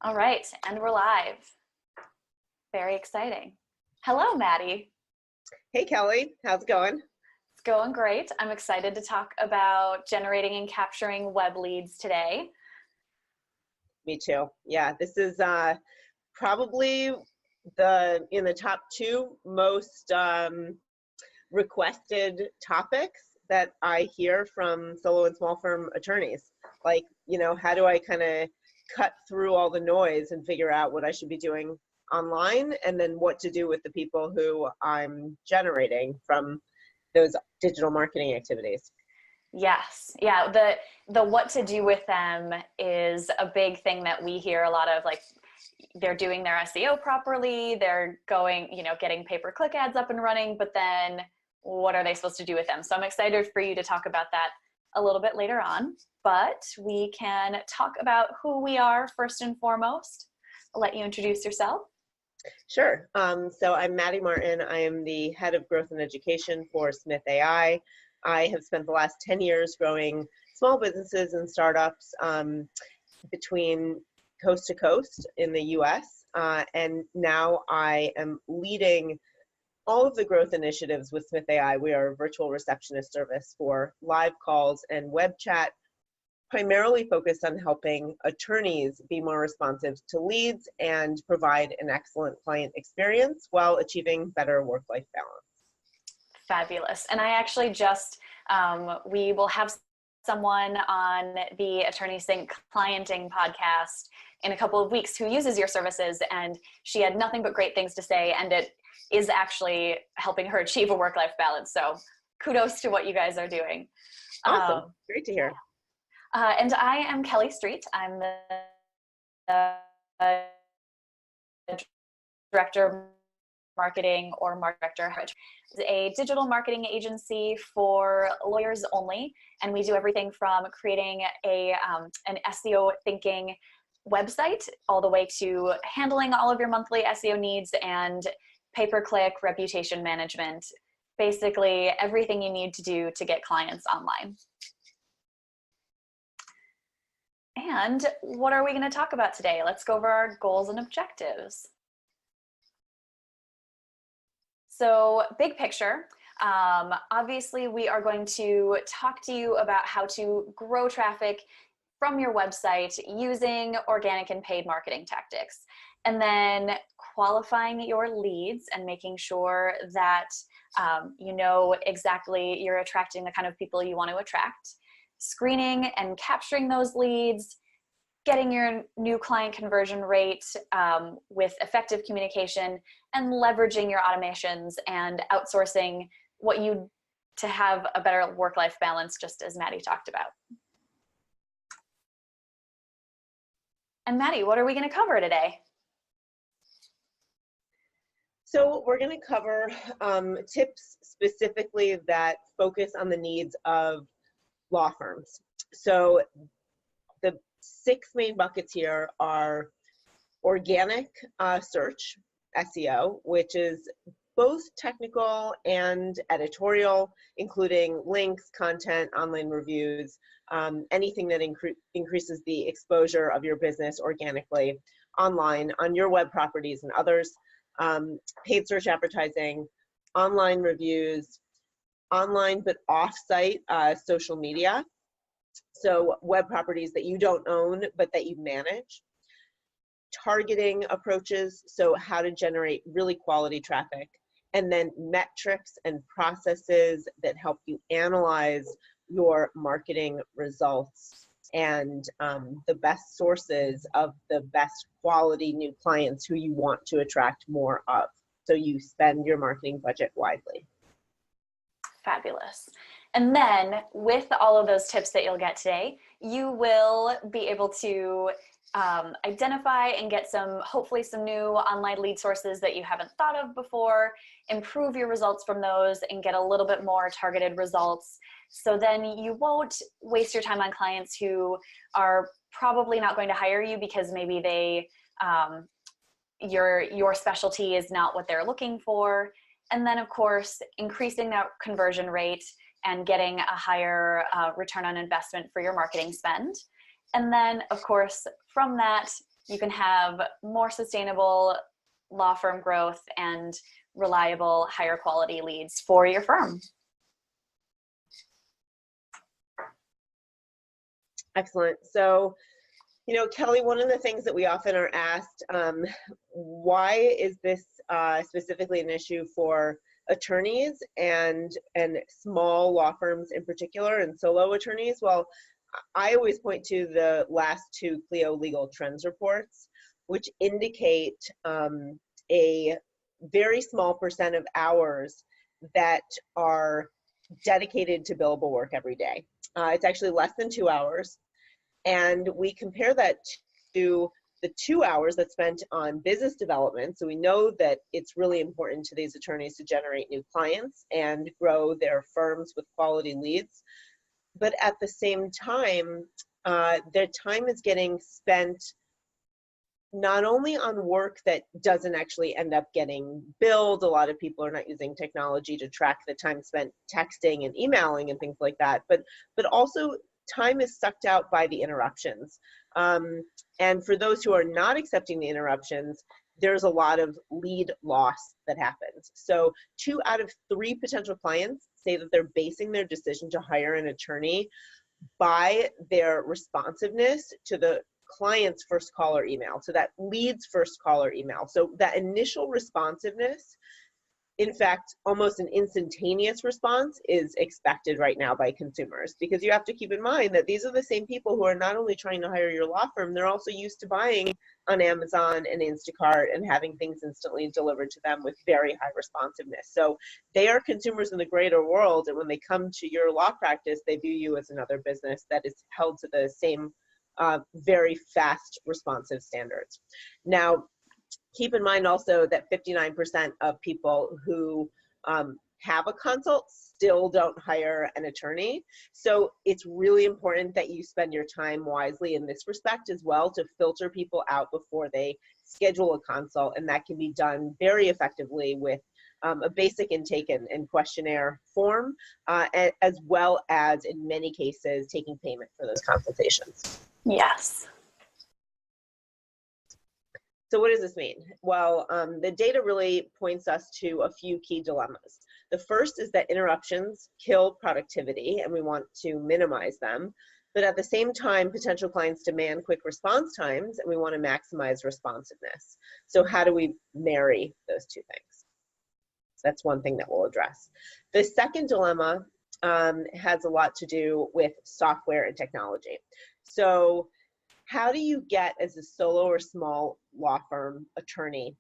All right, and we're live. Very exciting. Hello, Maddy. Hey, Kelly. How's it going? It's going great. I'm excited to talk about generating and capturing web leads today. Me too. Yeah, this is probably in the top two most requested topics that I hear from solo and small firm attorneys. Like, how do I kind of cut through all the noise and figure out what I should be doing online, and then what to do with the people who I'm generating from those digital marketing activities. Yes, yeah, the what to do with them is a big thing that we hear a lot of. Like, they're doing their SEO properly, they're going, getting pay-per-click ads up and running, but then what are they supposed to do with them? So I'm excited for you to talk about that a little bit later on, but we can talk about who we are first and foremost. I'll let you introduce yourself. Sure. So I'm Maddy Martin. I am the head of growth and education for Smith.ai. I have spent the last 10 years growing small businesses and startups between coast to coast in the US. And now I am leading all of the growth initiatives with Smith.ai. We are a virtual receptionist service for live calls and web chat, primarily focused on helping attorneys be more responsive to leads and provide an excellent client experience while achieving better work-life balance. Fabulous. And I actually we will have someone on the AttorneySync clienting podcast in a couple of weeks who uses your services, and she had nothing but great things to say, and it is actually helping her achieve a work-life balance. So kudos to what you guys are doing. Awesome. Great to hear. And I am Kelly Street. I'm the director of marketing, or market director. It's a digital marketing agency for lawyers only, and we do everything from creating an SEO thinking website all the way to handling all of your monthly SEO needs and pay-per-click reputation management. Basically, everything you need to do to get clients online. And what are we going to talk about today? Let's go over our goals and objectives. So, big picture, obviously we are going to talk to you about how to grow traffic from your website using organic and paid marketing tactics, and then qualifying your leads and making sure that you know exactly you're attracting the kind of people you want to attract, screening and capturing those leads, getting your new client conversion rate with effective communication, and leveraging your automations and outsourcing to have a better work-life balance, just as Maddy talked about. And Maddy, what are we going to cover today? So we're going to cover tips specifically that focus on the needs of law firms. So the 6 main buckets here are organic search, SEO, which is both technical and editorial, including links, content, online reviews, anything that increases the exposure of your business organically online on your web properties and others, paid search advertising, online reviews, online but off-site social media, so web properties that you don't own but that you manage, targeting approaches, so how to generate really quality traffic, and then metrics and processes that help you analyze your marketing results and the best sources of the best quality new clients who you want to attract more of, so you spend your marketing budget wisely. Fabulous. And then with all of those tips that you'll get today, you will be able to identify and get hopefully some new online lead sources that you haven't thought of before, improve your results from those, and get a little bit more targeted results. So then you won't waste your time on clients who are probably not going to hire you because maybe your specialty is not what they're looking for. And then, of course, increasing that conversion rate and getting a higher return on investment for your marketing spend. And then, of course, from that, you can have more sustainable law firm growth and reliable, higher quality leads for your firm. Excellent. So, you know, Kelly, one of the things that we often are asked, why is this specifically an issue for attorneys and small law firms in particular, and solo attorneys? Well, I always point to the last two Clio Legal Trends reports, which indicate a very small % of hours that are dedicated to billable work every day. It's actually less than 2 hours. And we compare that to the 2 hours that's spent on business development. So we know that it's really important to these attorneys to generate new clients and grow their firms with quality leads. But at the same time, their time is getting spent not only on work that doesn't actually end up getting billed. A lot of people are not using technology to track the time spent texting and emailing and things like that, but also time is sucked out by the interruptions. And for those who are not accepting the interruptions, there's a lot of lead loss that happens. So 2 out of 3 potential clients say that they're basing their decision to hire an attorney by their responsiveness to the client's first call or email. So that lead's first call or email. So that initial responsiveness, in fact, almost an instantaneous response is expected right now by consumers, because you have to keep in mind that these are the same people who are not only trying to hire your law firm, they're also used to buying on Amazon and Instacart and having things instantly delivered to them with very high responsiveness. So they are consumers in the greater world, and when they come to your law practice, they view you as another business that is held to the same very fast responsive standards. Now, keep in mind also that 59% of people who have a consult still don't hire an attorney. So it's really important that you spend your time wisely in this respect as well, to filter people out before they schedule a consult. And that can be done very effectively with a basic intake and questionnaire form, as well as in many cases taking payment for those consultations. Yes. So what does this mean? Well, the data really points us to a few key dilemmas. The first is that interruptions kill productivity, and we want to minimize them. But at the same time, potential clients demand quick response times, and we want to maximize responsiveness. So how do we marry those two things? That's one thing that we'll address. The second dilemma has a lot to do with software and technology. So how do you get, as a solo or small law firm attorney,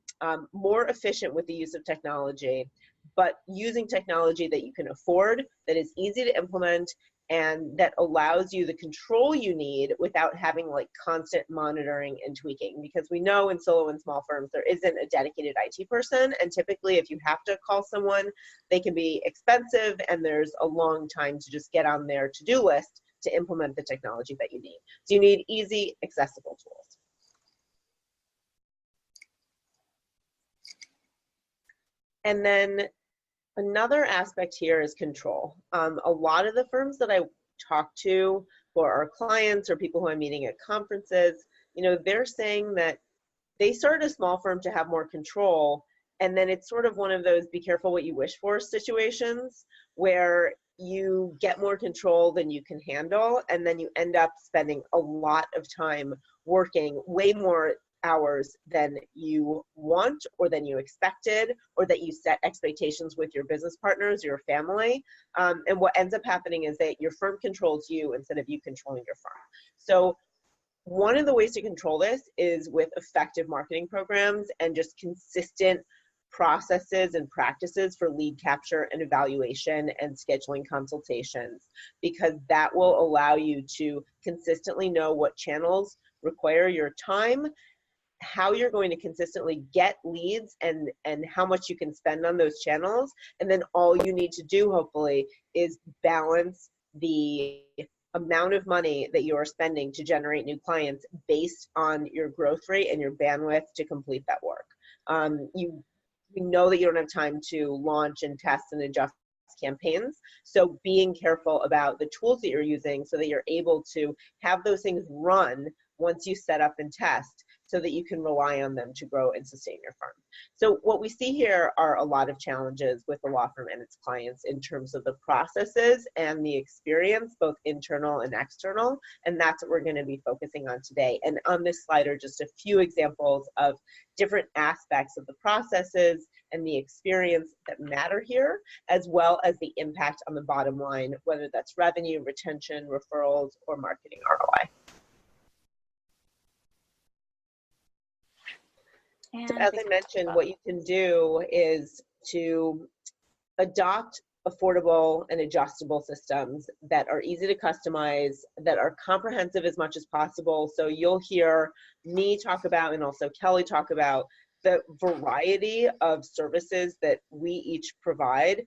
more efficient with the use of technology, but using technology that you can afford, that is easy to implement, and that allows you the control you need without having like constant monitoring and tweaking? Because we know in solo and small firms, there isn't a dedicated IT person. And typically if you have to call someone, they can be expensive, and there's a long time to just get on their to-do list to implement the technology that you need. So you need easy, accessible tools. And then another aspect here is control. A lot of the firms that I talk to, for our clients or people who I'm meeting at conferences, you know, they're saying that they started a small firm to have more control, and then it's sort of one of those be careful what you wish for situations where you get more control than you can handle, and then you end up spending a lot of time working way more hours than you want or than you expected, or that you set expectations with your business partners, your family. And what ends up happening is that your firm controls you instead of you controlling your firm. So one of the ways to control this is with effective marketing programs and just consistent processes and practices for lead capture and evaluation and scheduling consultations, because that will allow you to consistently know what channels require your time, how you're going to consistently get leads, and how much you can spend on those channels. And then all you need to do, hopefully, is balance the amount of money that you are spending to generate new clients based on your growth rate and your bandwidth to complete that work. We know that you don't have time to launch and test and adjust campaigns. So being careful about the tools that you're using so that you're able to have those things run once you set up and test, so that you can rely on them to grow and sustain your firm. So what we see here are a lot of challenges with the law firm and its clients in terms of the processes and the experience, both internal and external, and that's what we're going to be focusing on today. And on this slide are just a few examples of different aspects of the processes and the experience that matter here, as well as the impact on the bottom line, whether that's revenue, retention, referrals, or marketing ROI. So as I mentioned, what you can do is to adopt affordable and adjustable systems that are easy to customize, that are comprehensive as much as possible. So you'll hear me talk about, and also Kelly talk about, the variety of services that we each provide.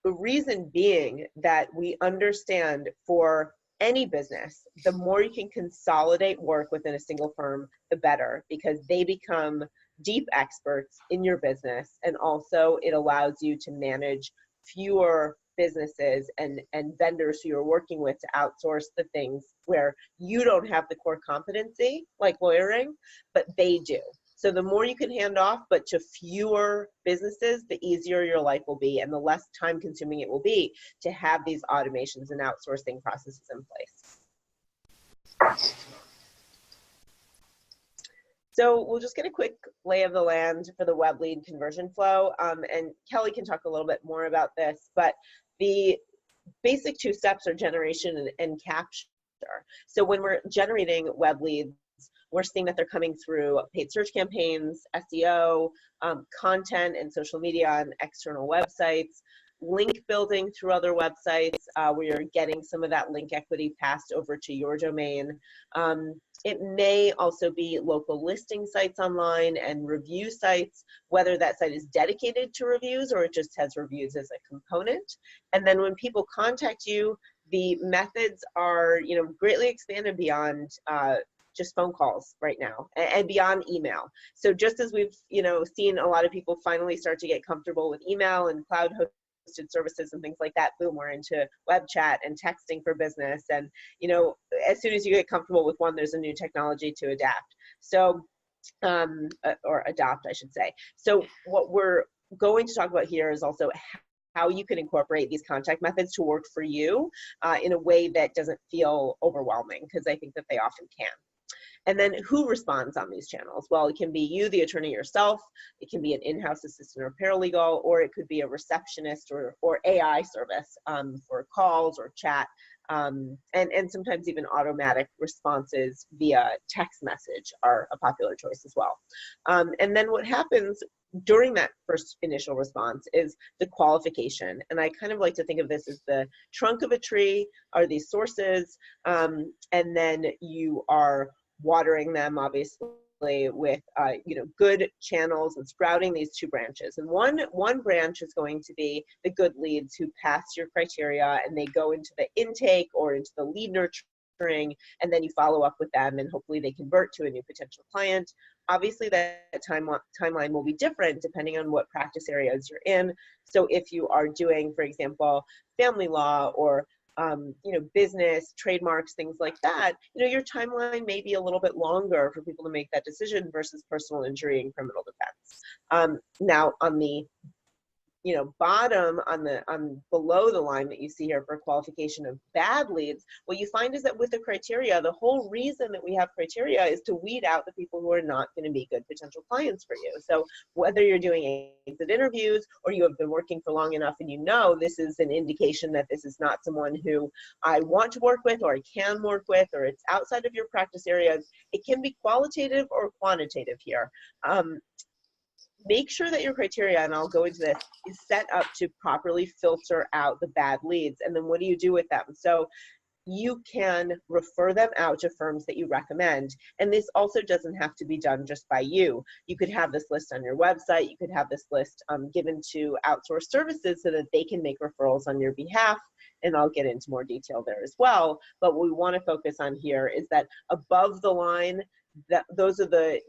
The reason being that we understand for any business, the more you can consolidate work within a single firm, the better, because they become deep experts in your business, and also it allows you to manage fewer businesses and vendors who you're working with to outsource the things where you don't have the core competency, like lawyering, but they do. So the more you can hand off, but to fewer businesses, the easier your life will be and the less time consuming it will be to have these automations and outsourcing processes in place. So we'll just get a quick lay of the land for the web lead conversion flow, and Kelly can talk a little bit more about this, but the basic two steps are generation and capture. So when we're generating web leads, we're seeing that they're coming through paid search campaigns, SEO, content and social media on external websites, link building through other websites where you're getting some of that link equity passed over to your domain. It may also be local listing sites online and review sites, whether that site is dedicated to reviews or it just has reviews as a component. And then when people contact you, the methods are, greatly expanded beyond just phone calls right now and beyond email. So just as we've, seen a lot of people finally start to get comfortable with email and cloud hosted services and things like that, boom, we're into web chat and texting for business. And, as soon as you get comfortable with one, there's a new technology to adapt. So, or adopt, I should say. So what we're going to talk about here is also how you can incorporate these contact methods to work for you in a way that doesn't feel overwhelming, because I think that they often can. And then who responds on these channels? Well, it can be you, the attorney yourself, it can be an in-house assistant or paralegal, or it could be a receptionist or AI service for calls or chat, and sometimes even automatic responses via text message are a popular choice as well. And then what happens during that first initial response is the qualification. And I kind of like to think of this as the trunk of a tree are these sources, and then you are watering them obviously with good channels and sprouting these two branches. And one branch is going to be the good leads who pass your criteria and they go into the intake or into the lead nurturing, and then you follow up with them and hopefully they convert to a new potential client. Obviously that timeline will be different depending on what practice areas you're in. So if you are doing, for example, family law or business, trademarks, things like that, your timeline may be a little bit longer for people to make that decision versus personal injury and criminal defense. Now on the bottom, on below the line that you see here for qualification of bad leads, what you find is that with the criteria, the whole reason that we have criteria is to weed out the people who are not going to be good potential clients for you. So whether you're doing exit interviews or you have been working for long enough and this is an indication that this is not someone who I want to work with or I can work with, or it's outside of your practice areas, it can be qualitative or quantitative here. Make sure that your criteria, and I'll go into this, is set up to properly filter out the bad leads. And then what do you do with them? So you can refer them out to firms that you recommend. And this also doesn't have to be done just by you. You could have this list on your website. You could have this list given to outsourced services so that they can make referrals on your behalf. And I'll get into more detail there as well. But what we want to focus on here is that above the line, those are the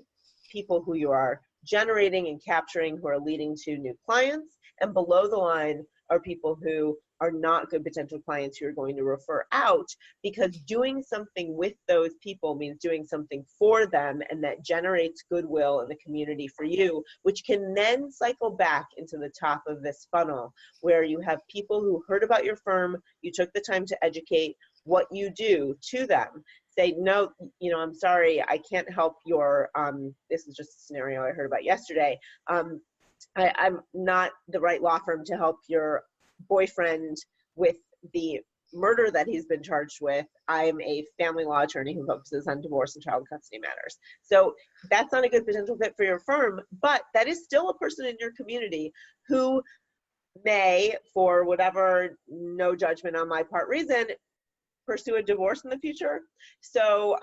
people who you are generating and capturing who are leading to new clients, and below the line are people who are not good potential clients who you're going to refer out, because doing something with those people means doing something for them, and that generates goodwill in the community for you, which can then cycle back into the top of this funnel, where you have people who heard about your firm, you took the time to educate what you do to them. Say, no, you know, I'm sorry, I can't help your, this is just a scenario I heard about yesterday. I'm not the right law firm to help your boyfriend with the murder that he's been charged with. I'm a family law attorney who focuses on divorce and child custody matters. So that's not a good potential fit for your firm, but that is still a person in your community who may, for whatever no judgment on my part reason, pursue a divorce in the future. So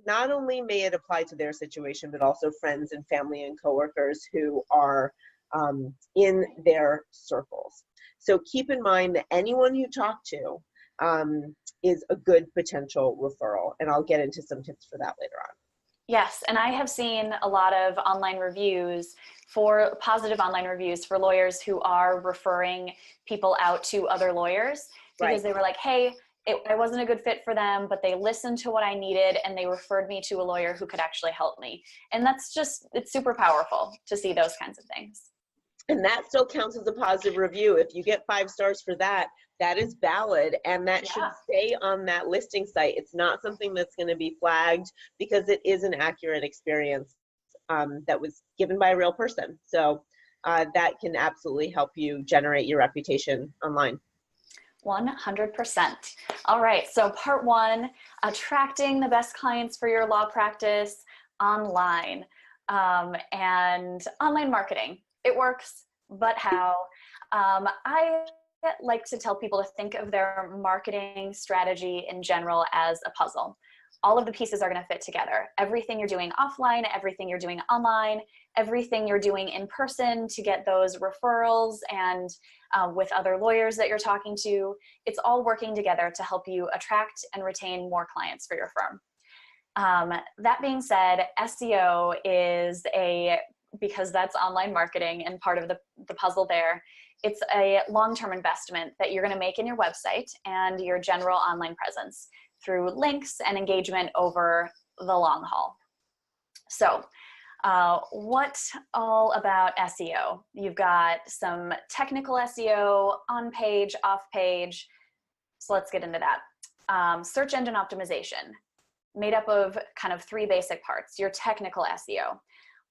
not only may it apply to their situation, but also friends and family and coworkers who are in their circles. So keep in mind that anyone you talk to is a good potential referral, and I'll get into some tips for that later on. Yes, and I have seen a lot of online reviews for positive online reviews for lawyers who are referring people out to other lawyers because they were like, hey, I wasn't a good fit for them, but they listened to what I needed and they referred me to a lawyer who could actually help me. And that's just, it's super powerful to see those kinds of things. And that still counts as a positive review. If you get 5 stars for that, that is valid, and that should stay on that listing site. It's not something that's going to be flagged, because it is an accurate experience that was given by a real person. So that can absolutely help you generate your reputation online. 100%. All right, so part 1, attracting the best clients for your law practice online, and online marketing. It works, but how? I like to tell people to think of their marketing strategy in general as a puzzle. All of the pieces are going to fit together. Everything you're doing offline, everything you're doing online, everything you're doing in person to get those referrals and with other lawyers that you're talking to, it's all working together to help you attract and retain more clients for your firm. That being said, SEO is because that's online marketing and part of the puzzle there, it's a long-term investment that you're going to make in your website and your general online presence through links and engagement over the long haul. So what all about SEO? You've got some technical SEO, on-page, off-page. So let's get into that. Search engine optimization, made up of kind of 3 basic parts. Your technical SEO,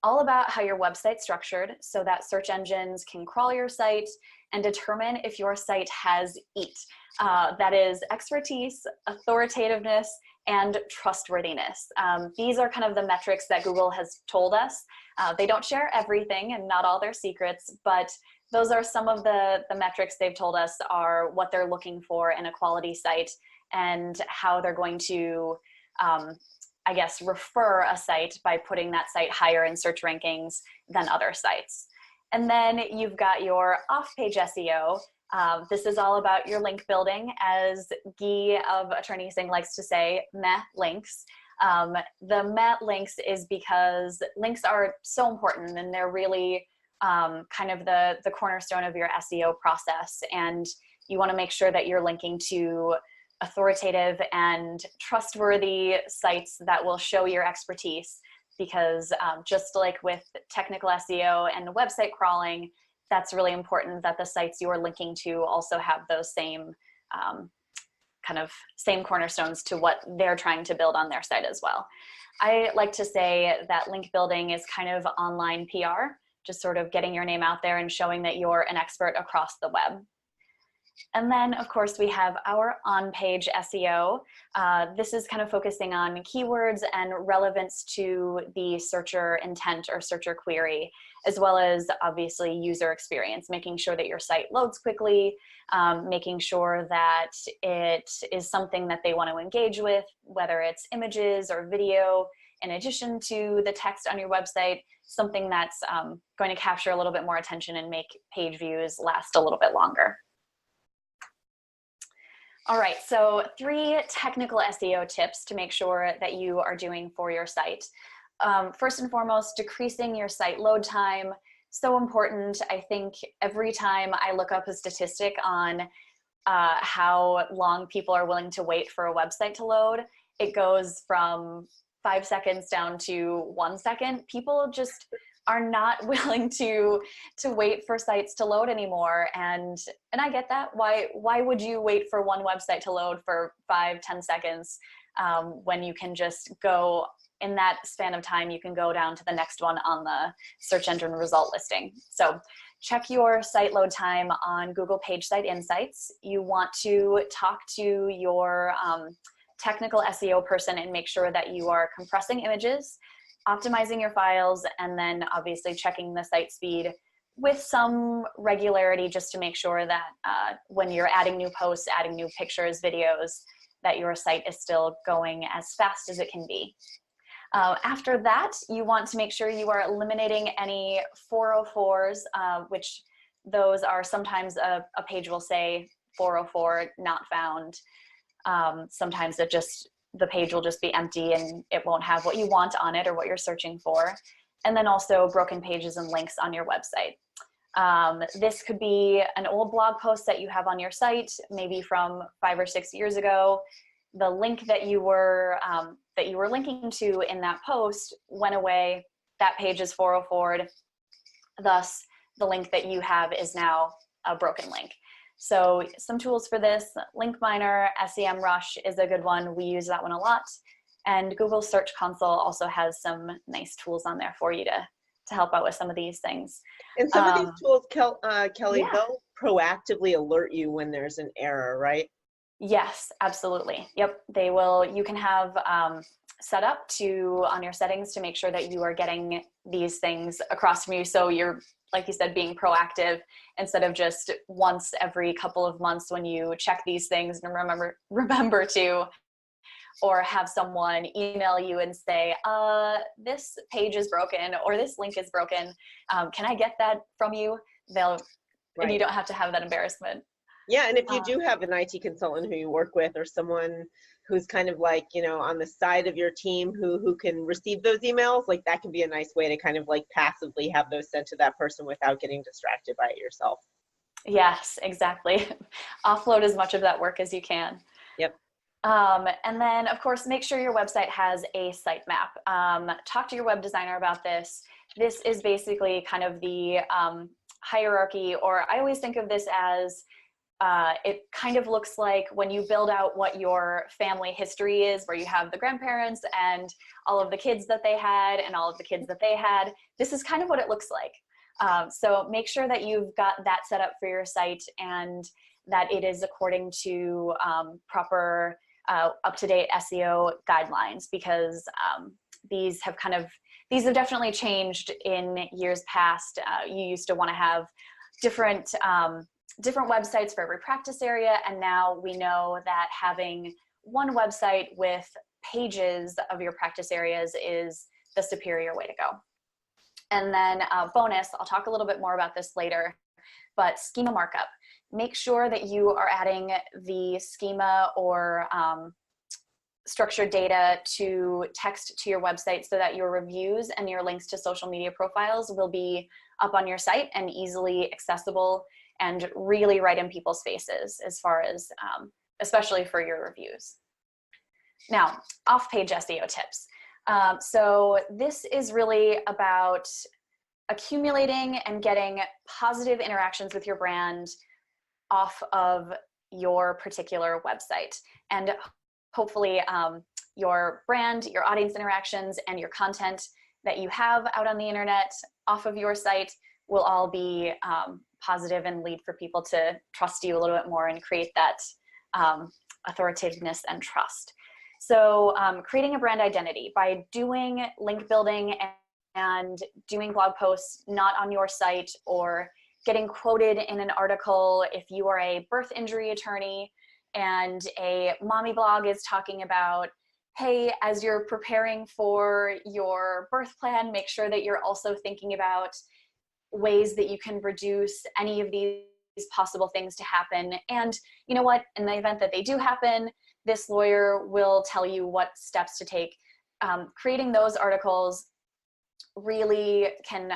all about how your website's structured so that search engines can crawl your site and determine if your site has EAT. That is expertise, authoritativeness, and trustworthiness. These are kind of the metrics that Google has told us. They don't share everything and not all their secrets, but those are some of the metrics they've told us are what they're looking for in a quality site and how they're going to I guess, refer a site by putting that site higher in search rankings than other sites. And then you've got your off-page SEO. This is all about your link building, as Guy of AttorneySync likes to say, meh links. The meh links is because links are so important and they're really kind of the cornerstone of your SEO process. And you want to make sure that you're linking to authoritative and trustworthy sites that will show your expertise, because just like with technical SEO and website crawling, that's really important that the sites you're linking to also have those same same cornerstones to what they're trying to build on their site as well. I like to say that link building is kind of online PR, just sort of getting your name out there and showing that you're an expert across the web. And then, of course, we have our on-page SEO. This is kind of focusing on keywords and relevance to the searcher intent or searcher query, as well as obviously user experience, making sure that your site loads quickly, making sure that it is something that they want to engage with, whether it's images or video, in addition to the text on your website, something that's going to capture a little bit more attention and make page views last a little bit longer. All right, so 3 technical SEO tips to make sure that you are doing for your site. First and foremost, decreasing your site load time. so important. I think every time I look up a statistic on how long people are willing to wait for a website to load, it goes from 5 seconds down to 1 second. People just are not willing to wait for sites to load anymore. And I get that. Why would you wait for one website to load for 5-10 seconds when you can just go in that span of time, you can go down to the next one on the search engine result listing. So check your site load time on Google Page Site Insights. You want to talk to your technical SEO person and make sure that you are compressing images, optimizing your files, and then obviously checking the site speed with some regularity just to make sure that when you're adding new posts, adding new pictures, videos, that your site is still going as fast as it can be. After that, you want to make sure you are eliminating any 404s, which those are sometimes a page will say 404 not found. Sometimes the page will just be empty and it won't have what you want on it or what you're searching for. And then also broken pages and links on your website. This could be an old blog post that you have on your site, maybe from 5 or 6 years ago. The link that you were linking to in that post went away. That page is 404'd. Thus, the link that you have is now a broken link. So some tools for this: Link Miner, SEMrush is a good one. We use that one a lot. And Google Search Console also has some nice tools on there for you to help out with some of these things. And some of these tools, Kelly, yeah. they'll proactively alert you when there's an error, right? Yes, absolutely. Yep, they will. You can have set up on your settings to make sure that you are getting these things across from you. So you're, like you said, being proactive instead of just once every couple of months when you check these things and remember to, or have someone email you and say, this page is broken or this link is broken. Can I get that from you? And you don't have to have that embarrassment. Yeah, and if you do have an IT consultant who you work with, or someone who's kind of like, on the side of your team who can receive those emails, like that can be a nice way to kind of like passively have those sent to that person without getting distracted by it yourself. Yes, exactly. Offload as much of that work as you can. Yep. And then, of course, make sure your website has a sitemap. Talk to your web designer about this. This is basically kind of the hierarchy, or I always think of this as it kind of looks like when you build out what your family history is, where you have the grandparents and all of the kids that they had and all of the kids that they had. This is kind of what it looks like. So make sure that you've got that set up for your site and that it is according to proper up-to-date SEO guidelines, because these have definitely changed in years past. You used to want to have different websites for every practice area, and now we know that having one website with pages of your practice areas is the superior way to go. And then bonus, I'll talk a little bit more about this later, but schema markup. Make sure that you are adding the schema or structured data to text to your website so that your reviews and your links to social media profiles will be up on your site and easily accessible and really right in people's faces, as far as, especially for your reviews. Now, off-page SEO tips. So this is really about accumulating and getting positive interactions with your brand off of your particular website. And hopefully your brand, your audience interactions, and your content that you have out on the internet off of your site will all be positive and lead for people to trust you a little bit more and create that authoritativeness and trust. So creating a brand identity by doing link building and doing blog posts not on your site, or getting quoted in an article if you are a birth injury attorney and a mommy blog is talking about, hey, as you're preparing for your birth plan, make sure that you're also thinking about ways that you can reduce any of these possible things to happen. And you know what, in the event that they do happen, this lawyer will tell you what steps to take. Creating those articles really can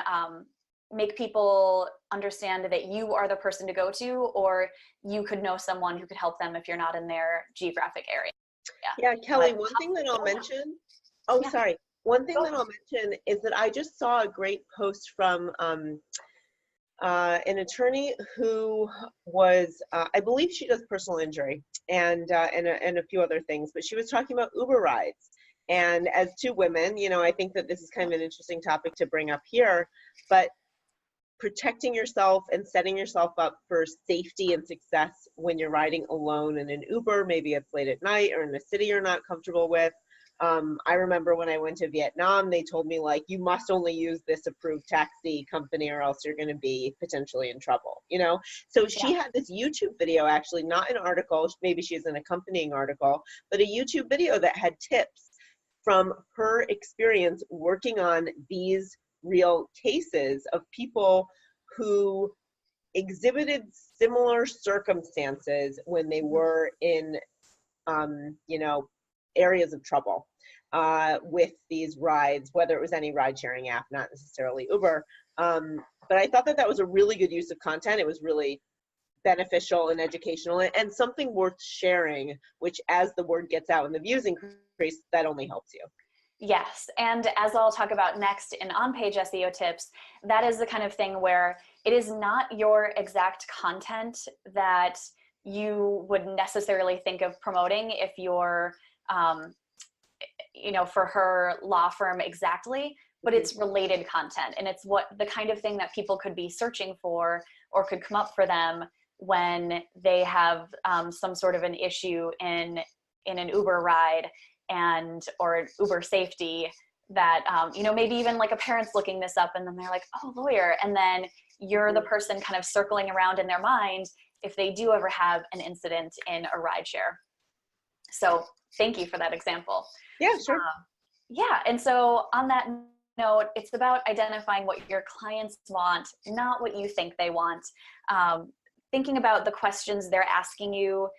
make people understand that you are the person to go to, or you could know someone who could help them if you're not in their geographic area. Yeah, Kelly, But, one thing that I'll mention, oh, yeah. sorry. One thing that I'll mention is that I just saw a great post from an attorney who was, I believe she does personal injury and a few other things, but she was talking about Uber rides. And as two women, you know, I think that this is kind of an interesting topic to bring up here, but protecting yourself and setting yourself up for safety and success when you're riding alone in an Uber, maybe it's late at night or in a city you're not comfortable with. I remember when I went to Vietnam, they told me, like, you must only use this approved taxi company or else you're going to be potentially in trouble, you know? So she had this YouTube video, actually, not an article, maybe she's an accompanying article, but a YouTube video that had tips from her experience working on these real cases of people who exhibited similar circumstances when they were in, you know, areas of trouble with these rides, whether it was any ride sharing app, not necessarily Uber. But I thought that that was a really good use of content. It was really beneficial and educational and something worth sharing, which as the word gets out and the views increase, that only helps you. Yes, and as I'll talk about next in on-page SEO tips, that is the kind of thing where it is not your exact content that you would necessarily think of promoting if you're, you know, for her law firm exactly, but it's related content, and it's what the kind of thing that people could be searching for or could come up for them when they have some sort of an issue in an Uber ride and or Uber safety that, you know, maybe even like a parent's looking this up and then they're like, oh, lawyer. And then you're the person kind of circling around in their mind if they do ever have an incident in a rideshare. So thank you for that example. Yeah, sure. Yeah, and so on that note, it's about identifying what your clients want, not what you think they want. Thinking about the questions they're asking you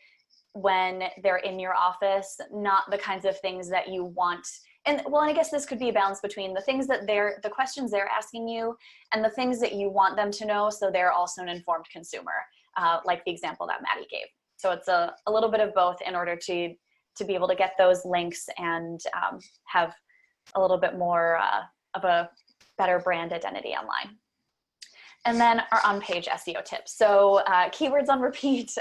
when they're in your office, not the kinds of things that you want. And well, and I guess this could be a balance between the things that the questions they're asking you and the things that you want them to know, so they're also an informed consumer, like the example that Maddy gave. So it's a little bit of both in order to be able to get those links and have a little bit more of a better brand identity online. And then our on-page SEO tips. So keywords on repeat.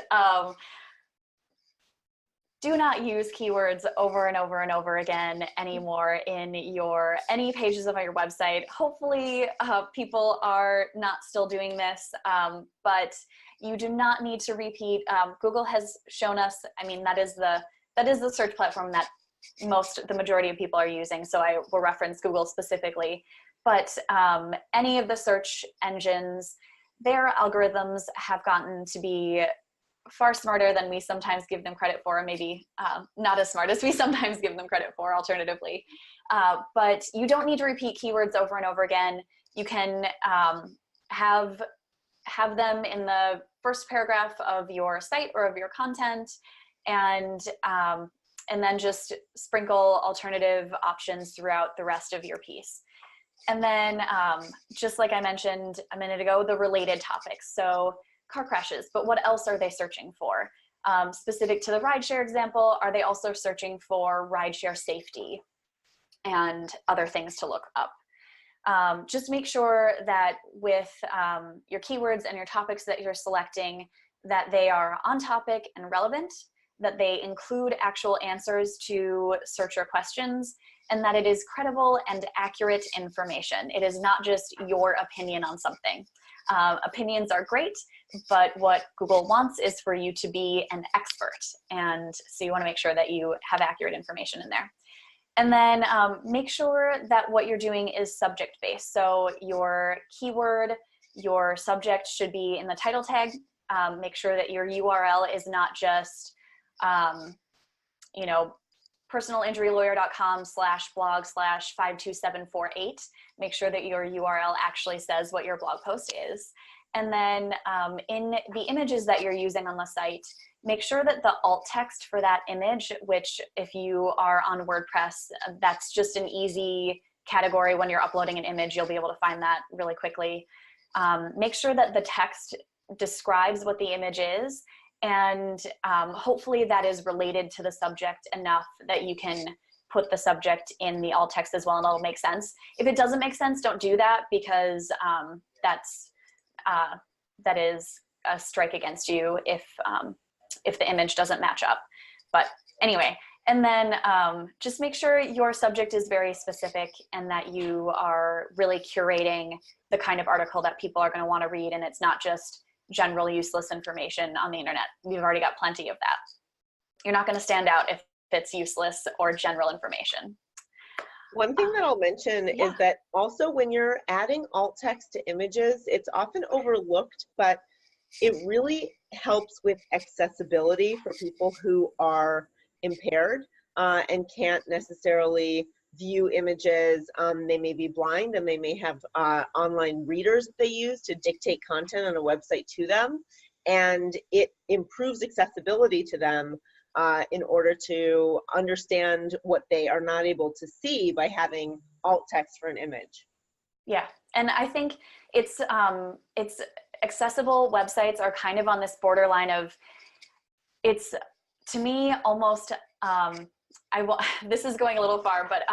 Do not use keywords over and over and over again anymore in any pages of your website. Hopefully people are not still doing this, but you do not need to repeat. Google has shown us, I mean, that is the search platform that the majority of people are using. So I will reference Google specifically, but any of the search engines, their algorithms have gotten to be far smarter than we sometimes give them credit for, or maybe not as smart as we sometimes give them credit for, alternatively. But you don't need to repeat keywords over and over again. You can have them in the first paragraph of your site or of your content, and then just sprinkle alternative options throughout the rest of your piece. And then just like I mentioned a minute ago, the related topics. So car crashes, but what else are they searching for? Specific to the rideshare example, are they also searching for rideshare safety and other things to look up? Just make sure that with your keywords and your topics that you're selecting, that they are on topic and relevant, that they include actual answers to searcher questions, and that it is credible and accurate information. It is not just your opinion on something. Opinions are great, but what Google wants is for you to be an expert. And so you want to make sure that you have accurate information in there. And then make sure that what you're doing is subject-based. So your keyword, your subject should be in the title tag. Make sure that your URL is not just, you know, personalinjurylawyer.com/blog/52748. Make sure that your URL actually says what your blog post is. And then in the images that you're using on the site, make sure that the alt text for that image, which if you are on WordPress, that's just an easy category. When you're uploading an image, you'll be able to find that really quickly. Make sure that the text describes what the image is, and hopefully that is related to the subject enough that you can put the subject in the alt text as well and it'll make sense. If it doesn't make sense, don't do that, because that is a strike against you if the image doesn't match up. But anyway, and then just make sure your subject is very specific and that you are really curating the kind of article that people are going to want to read, and it's not just general useless information on the internet. You've already got plenty of that. You're not going to stand out if it's useless or general information. One thing that I'll mention is that also when you're adding alt text to images, it's often overlooked, but it really helps with accessibility for people who are impaired and can't necessarily view images. They may be blind, and they may have online readers that they use to dictate content on a website to them, and it improves accessibility to them in order to understand what they are not able to see by having alt text for an image. Yeah, and I think it's accessible websites are kind of on this borderline of, it's, to me, almost, this is going a little far, but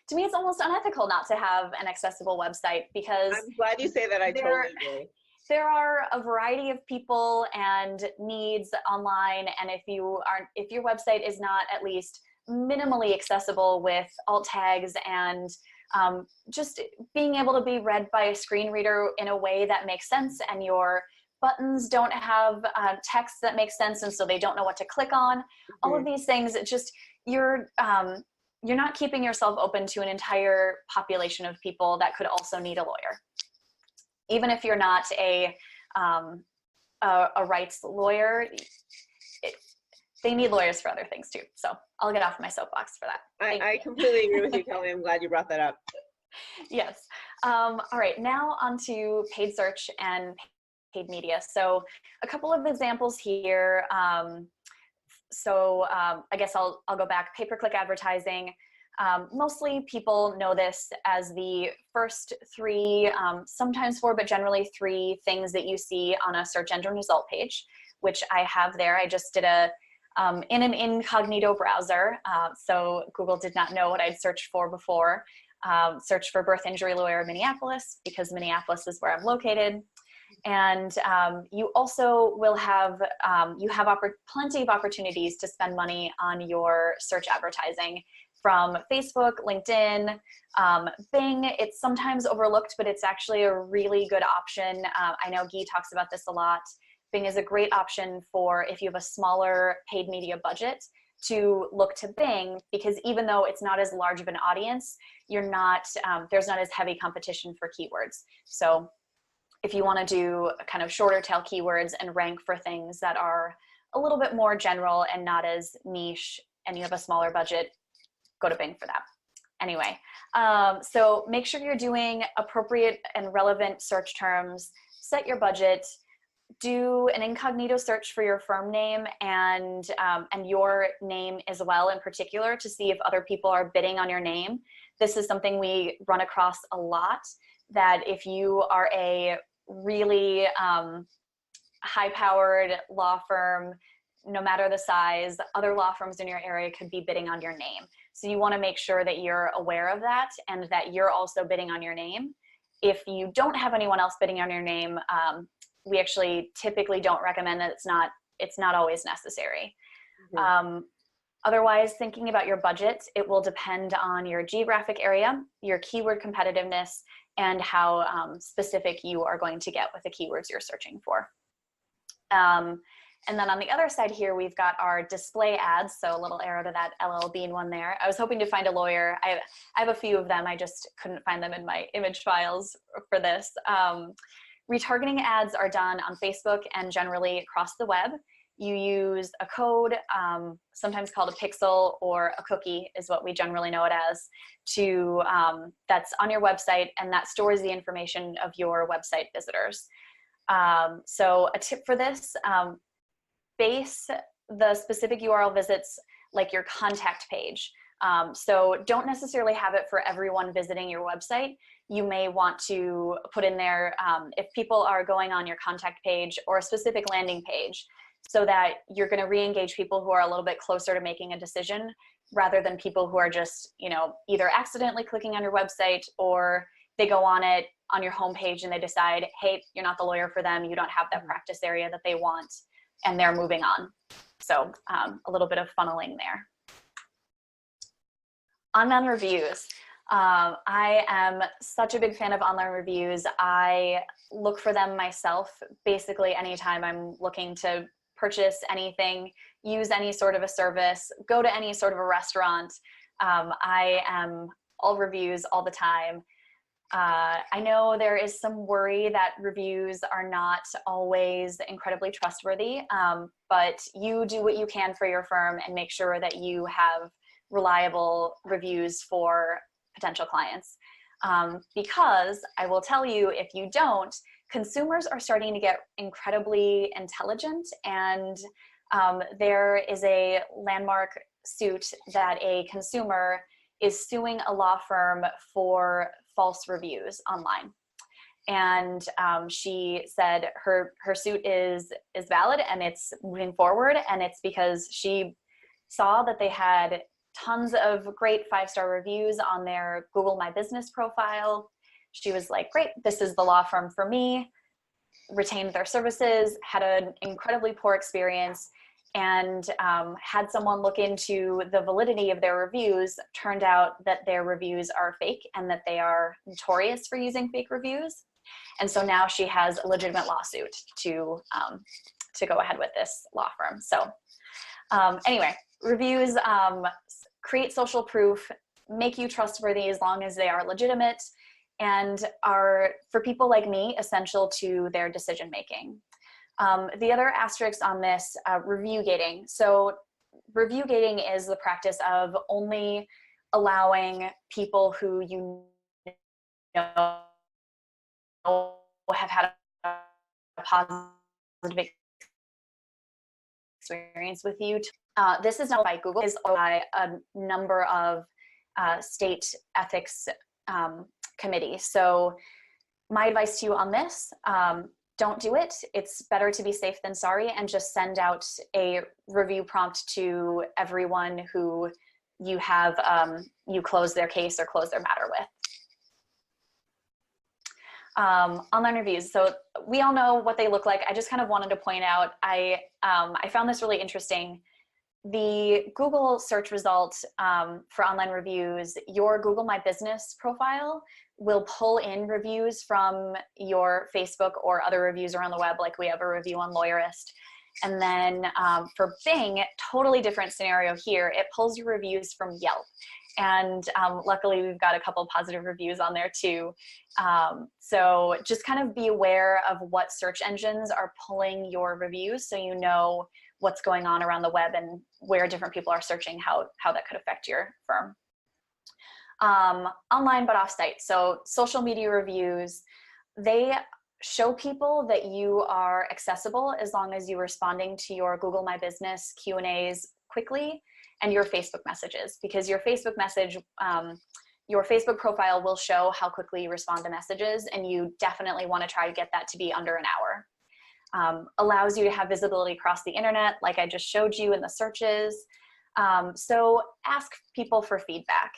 to me it's almost unethical not to have an accessible website, because I'm glad you say that. I totally agree. There are a variety of people and needs online, and if your website is not at least minimally accessible with alt tags and just being able to be read by a screen reader in a way that makes sense, and your buttons don't have text that makes sense, and so they don't know what to click on, all of these things, it just, you're not keeping yourself open to an entire population of people that could also need a lawyer. Even if you're not a rights lawyer, they need lawyers for other things too. So I'll get off my soapbox for that. I completely agree with you, Kelly. I'm glad you brought that up. Yes. All right, now on to paid search and paid media. So a couple of examples here. I guess I'll go back. Pay-per-click advertising. Mostly people know this as the first three, sometimes four, but generally three things that you see on a search engine result page, which I have there. I just did in an incognito browser, so Google did not know what I'd searched for before. Search for birth injury lawyer in Minneapolis, because Minneapolis is where I'm located. And you also will have, plenty of opportunities to spend money on your search advertising from Facebook, LinkedIn, Bing. It's sometimes overlooked, but it's actually a really good option. I know Guy talks about this a lot. Bing is a great option for if you have a smaller paid media budget to look to Bing, because even though it's not as large of an audience, you're not, there's not as heavy competition for keywords. So if you want to do kind of shorter tail keywords and rank for things that are a little bit more general and not as niche, and you have a smaller budget, go to Bing for that. Anyway, so make sure you're doing appropriate and relevant search terms, set your budget, do an incognito search for your firm name and your name as well in particular, to see if other people are bidding on your name. This is something we run across a lot, that if you are a really high-powered law firm, no matter the size, other law firms in your area could be bidding on your name. So you want to make sure that you're aware of that and that you're also bidding on your name. If you don't have anyone else bidding on your name, we actually typically don't recommend that. It's not always necessary. Otherwise, thinking about your budget, it will depend on your geographic area, your keyword competitiveness, and how specific you are going to get with the keywords you're searching for. And then on the other side here, we've got our display ads. So a little arrow to that LL Bean one there. I was hoping to find a lawyer. I have a few of them. I just couldn't find them in my image files for this. Retargeting ads are done on Facebook and generally across the web. You use a code, sometimes called a pixel, or a cookie is what we generally know it as, that's on your website, and that stores the information of your website visitors. So a tip for this, base the specific URL visits like your contact page. So don't necessarily have it for everyone visiting your website. You may want to put in there if people are going on your contact page or a specific landing page, so that you're going to re-engage people who are a little bit closer to making a decision, rather than people who are just, you know, either accidentally clicking on your website, or they go on it on your homepage and they decide, hey, you're not the lawyer for them, you don't have that practice area that they want, and they're moving on. So a little bit of funneling there. Online reviews. I am such a big fan of online reviews. I look for them myself basically anytime I'm looking to purchase anything, use any sort of a service, go to any sort of a restaurant. I am all reviews all the time. I know there is some worry that reviews are not always incredibly trustworthy, but you do what you can for your firm and make sure that you have reliable reviews for potential clients. Because I will tell you, if you don't, consumers are starting to get incredibly intelligent, and there is a landmark suit that a consumer is suing a law firm for false reviews online. And she said her suit is valid and it's moving forward, and it's because she saw that they had tons of great 5-star reviews on their Google My Business profile. She was like, great, this is the law firm for me, retained their services, had an incredibly poor experience, and had someone look into the validity of their reviews. Turned out that their reviews are fake and that they are notorious for using fake reviews. And so now she has a legitimate lawsuit to go ahead with this law firm. So anyway, reviews create social proof, make you trustworthy as long as they are legitimate, and are, for people like me, essential to their decision making. The other asterisk on this, review gating. So review gating is the practice of only allowing people who you know have had a positive experience with you. This is not by Google, it's by a number of state ethics committees. So my advice to you on this, don't do it. It's better to be safe than sorry, and just send out a review prompt to everyone who you have, you close their case or close their matter with. Online reviews. So we all know what they look like. I just kind of wanted to point out, I found this really interesting. The Google search result for online reviews, your Google My Business profile will pull in reviews from your Facebook or other reviews around the web, like we have a review on Lawyerist. And then for Bing, totally different scenario here, it pulls your reviews from Yelp. And luckily we've got a couple positive reviews on there too. So just kind of be aware of what search engines are pulling your reviews, so you know what's going on around the web and where different people are searching, how that could affect your firm. Online but off-site. So social media reviews, they show people that you are accessible as long as you're responding to your Google My Business Q&As quickly, and your Facebook messages, because your Facebook message, your Facebook profile will show how quickly you respond to messages, and you definitely want to try to get that to be under an hour. Allows you to have visibility across the internet, like I just showed you in the searches. So ask people for feedback.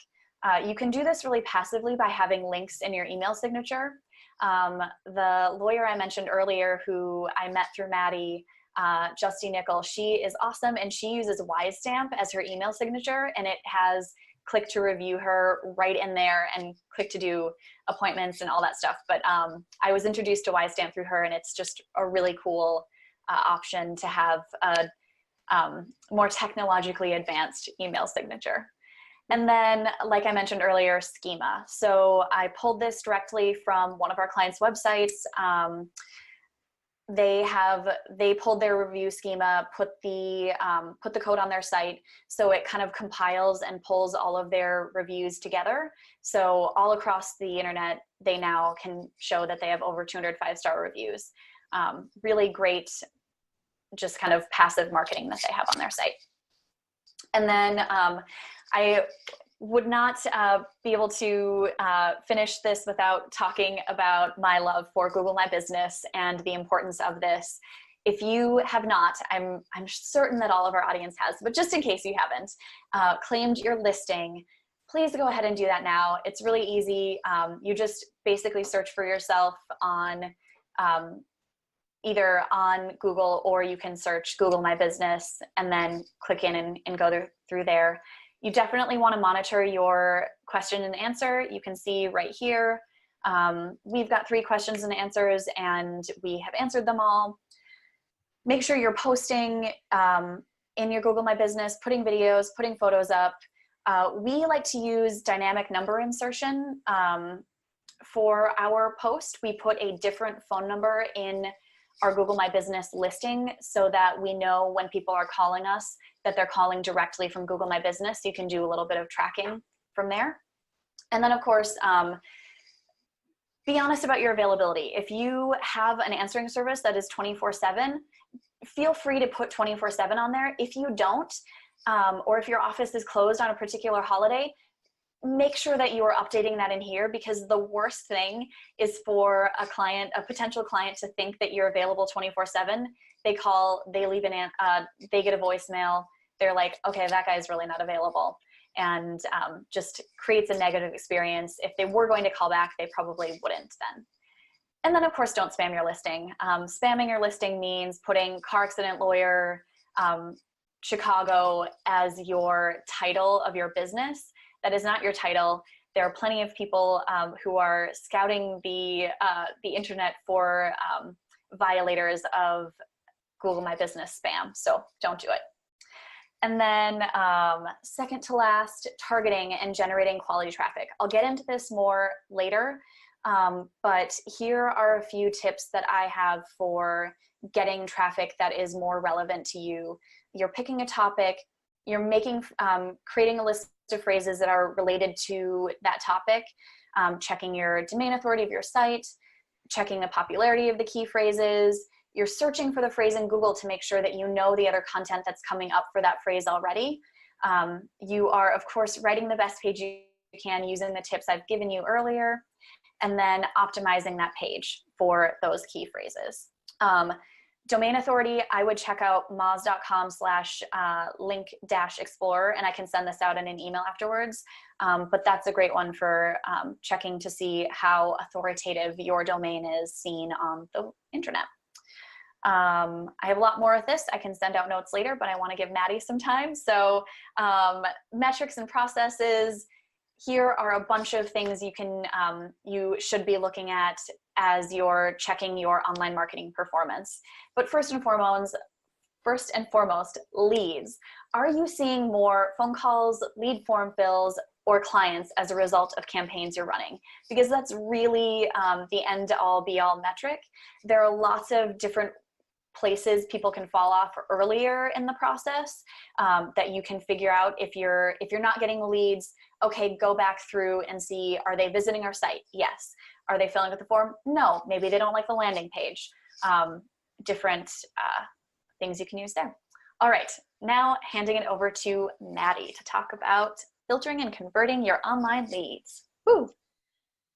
You can do this really passively by having links in your email signature. The lawyer I mentioned earlier, who I met through Maddy, Justy Nickel, she is awesome, and she uses Wisestamp as her email signature, and it has click to review her right in there and click to do appointments and all that stuff. But I was introduced to Wisestamp through her, and it's just a really cool option to have a more technologically advanced email signature. And then, like I mentioned earlier, schema. So I pulled this directly from one of our clients' websites. They pulled their review schema, put the code on their site, so it kind of compiles and pulls all of their reviews together. So all across the internet, they now can show that they have over 200 5-star reviews. Really great, just kind of passive marketing that they have on their site. And then I would not be able to finish this without talking about my love for Google My Business and the importance of this. If you have not, I'm certain that all of our audience has, but just in case you haven't, claimed your listing, please go ahead and do that now. It's really easy. You just basically search for yourself on either on Google, or you can search Google My Business and then click in and go through there. You definitely want to monitor your question and answer. You can see right here, we've got 3 questions and answers, and we have answered them all. Make sure you're posting in your Google My Business, putting videos, putting photos up. We like to use dynamic number insertion for our post. We put a different phone number in our Google My Business listing so that we know when people are calling us that they're calling directly from Google My Business. You can do a little bit of tracking from there. And then of course, be honest about your availability. If you have an answering service that is 24/7, feel free to put 24/7 on there. If you don't, or if your office is closed on a particular holiday, make sure that you are updating that in here, because the worst thing is for a potential client to think that you're available 24/7. They call, they leave they get a voicemail. They're like, okay, that guy's really not available. And just creates a negative experience. If they were going to call back, they probably wouldn't then. And then of course, don't spam your listing. Spamming your listing means putting car accident lawyer, Chicago as your title of your business. That is not your title. There are plenty of people who are scouting the internet for violators of Google My Business spam, so don't do it. And then second to last, targeting and generating quality traffic. I'll get into this more later, but here are a few tips that I have for getting traffic that is more relevant to you. You're picking a topic, you're creating a list of phrases that are related to that topic, checking your domain authority of your site, checking the popularity of the key phrases. You're searching for the phrase in Google to make sure that you know the other content that's coming up for that phrase already. You are, of course, writing the best page you can using the tips I've given you earlier, and then optimizing that page for those key phrases. Domain authority, I would check out moz.com/link-explorer, and I can send this out in an email afterwards. But that's a great one for checking to see how authoritative your domain is seen on the internet. I have a lot more of this. I can send out notes later, but I want to give Maddy some time. So metrics and processes. Here are a bunch of things you should be looking at as you're checking your online marketing performance. But first and foremost, leads. Are you seeing more phone calls, lead form fills, or clients as a result of campaigns you're running? Because that's really the end-all be-all metric. There are lots of different places people can fall off earlier in the process that you can figure out. If you're not getting the leads, okay, go back through and see, are they visiting our site? Yes. Are they filling out the form? No. Maybe they don't like the landing page. Different things you can use there. All right, now handing it over to Maddy to talk about filtering and converting your online leads. Woo.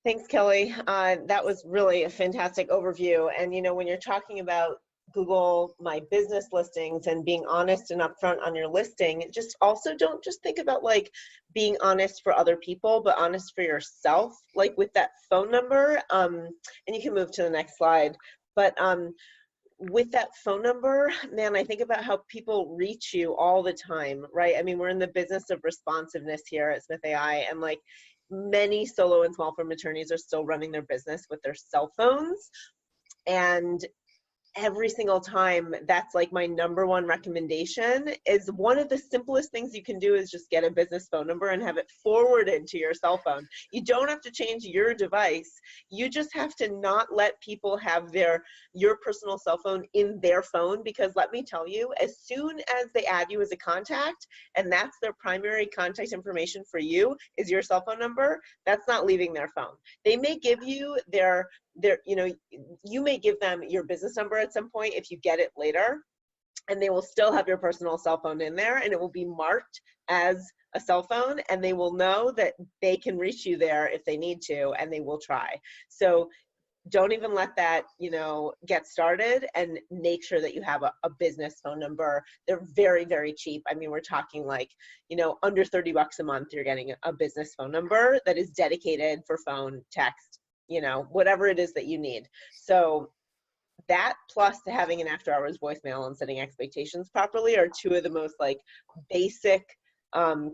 Thanks, Kelly. That was really a fantastic overview. And you know, when you're talking about Google My Business listings and being honest and upfront on your listing, just also don't just think about like being honest for other people, but honest for yourself, like with that phone number. And you can move to the next slide. But with that phone number, man, I think about how people reach you all the time, right? I mean, we're in the business of responsiveness here at Smith.ai, and like many solo and small firm attorneys are still running their business with their cell phones. And every single time, that's like my #1 recommendation. Is one of the simplest things you can do is just get a business phone number and have it forwarded to your cell phone. You don't have to change your device. You just have to not let people have your personal cell phone in their phone, because let me tell you, as soon as they add you as a contact and that's their primary contact information for you is your cell phone number, that's not leaving their phone. They may give you you know, you may give them your business number at some point if you get it later. and they will still have your personal cell phone in there, and it will be marked as a cell phone, and they will know that they can reach you there if they need to, and they will try. So don't even let that, you know, get started, and make sure that you have a business phone number. They're very, very cheap. I mean, we're talking like, you know, under 30 bucks a month, you're getting a business phone number that is dedicated for phone, text, you know, whatever it is that you need. So that, plus to having an after hours voicemail and setting expectations properly, are two of the most like basic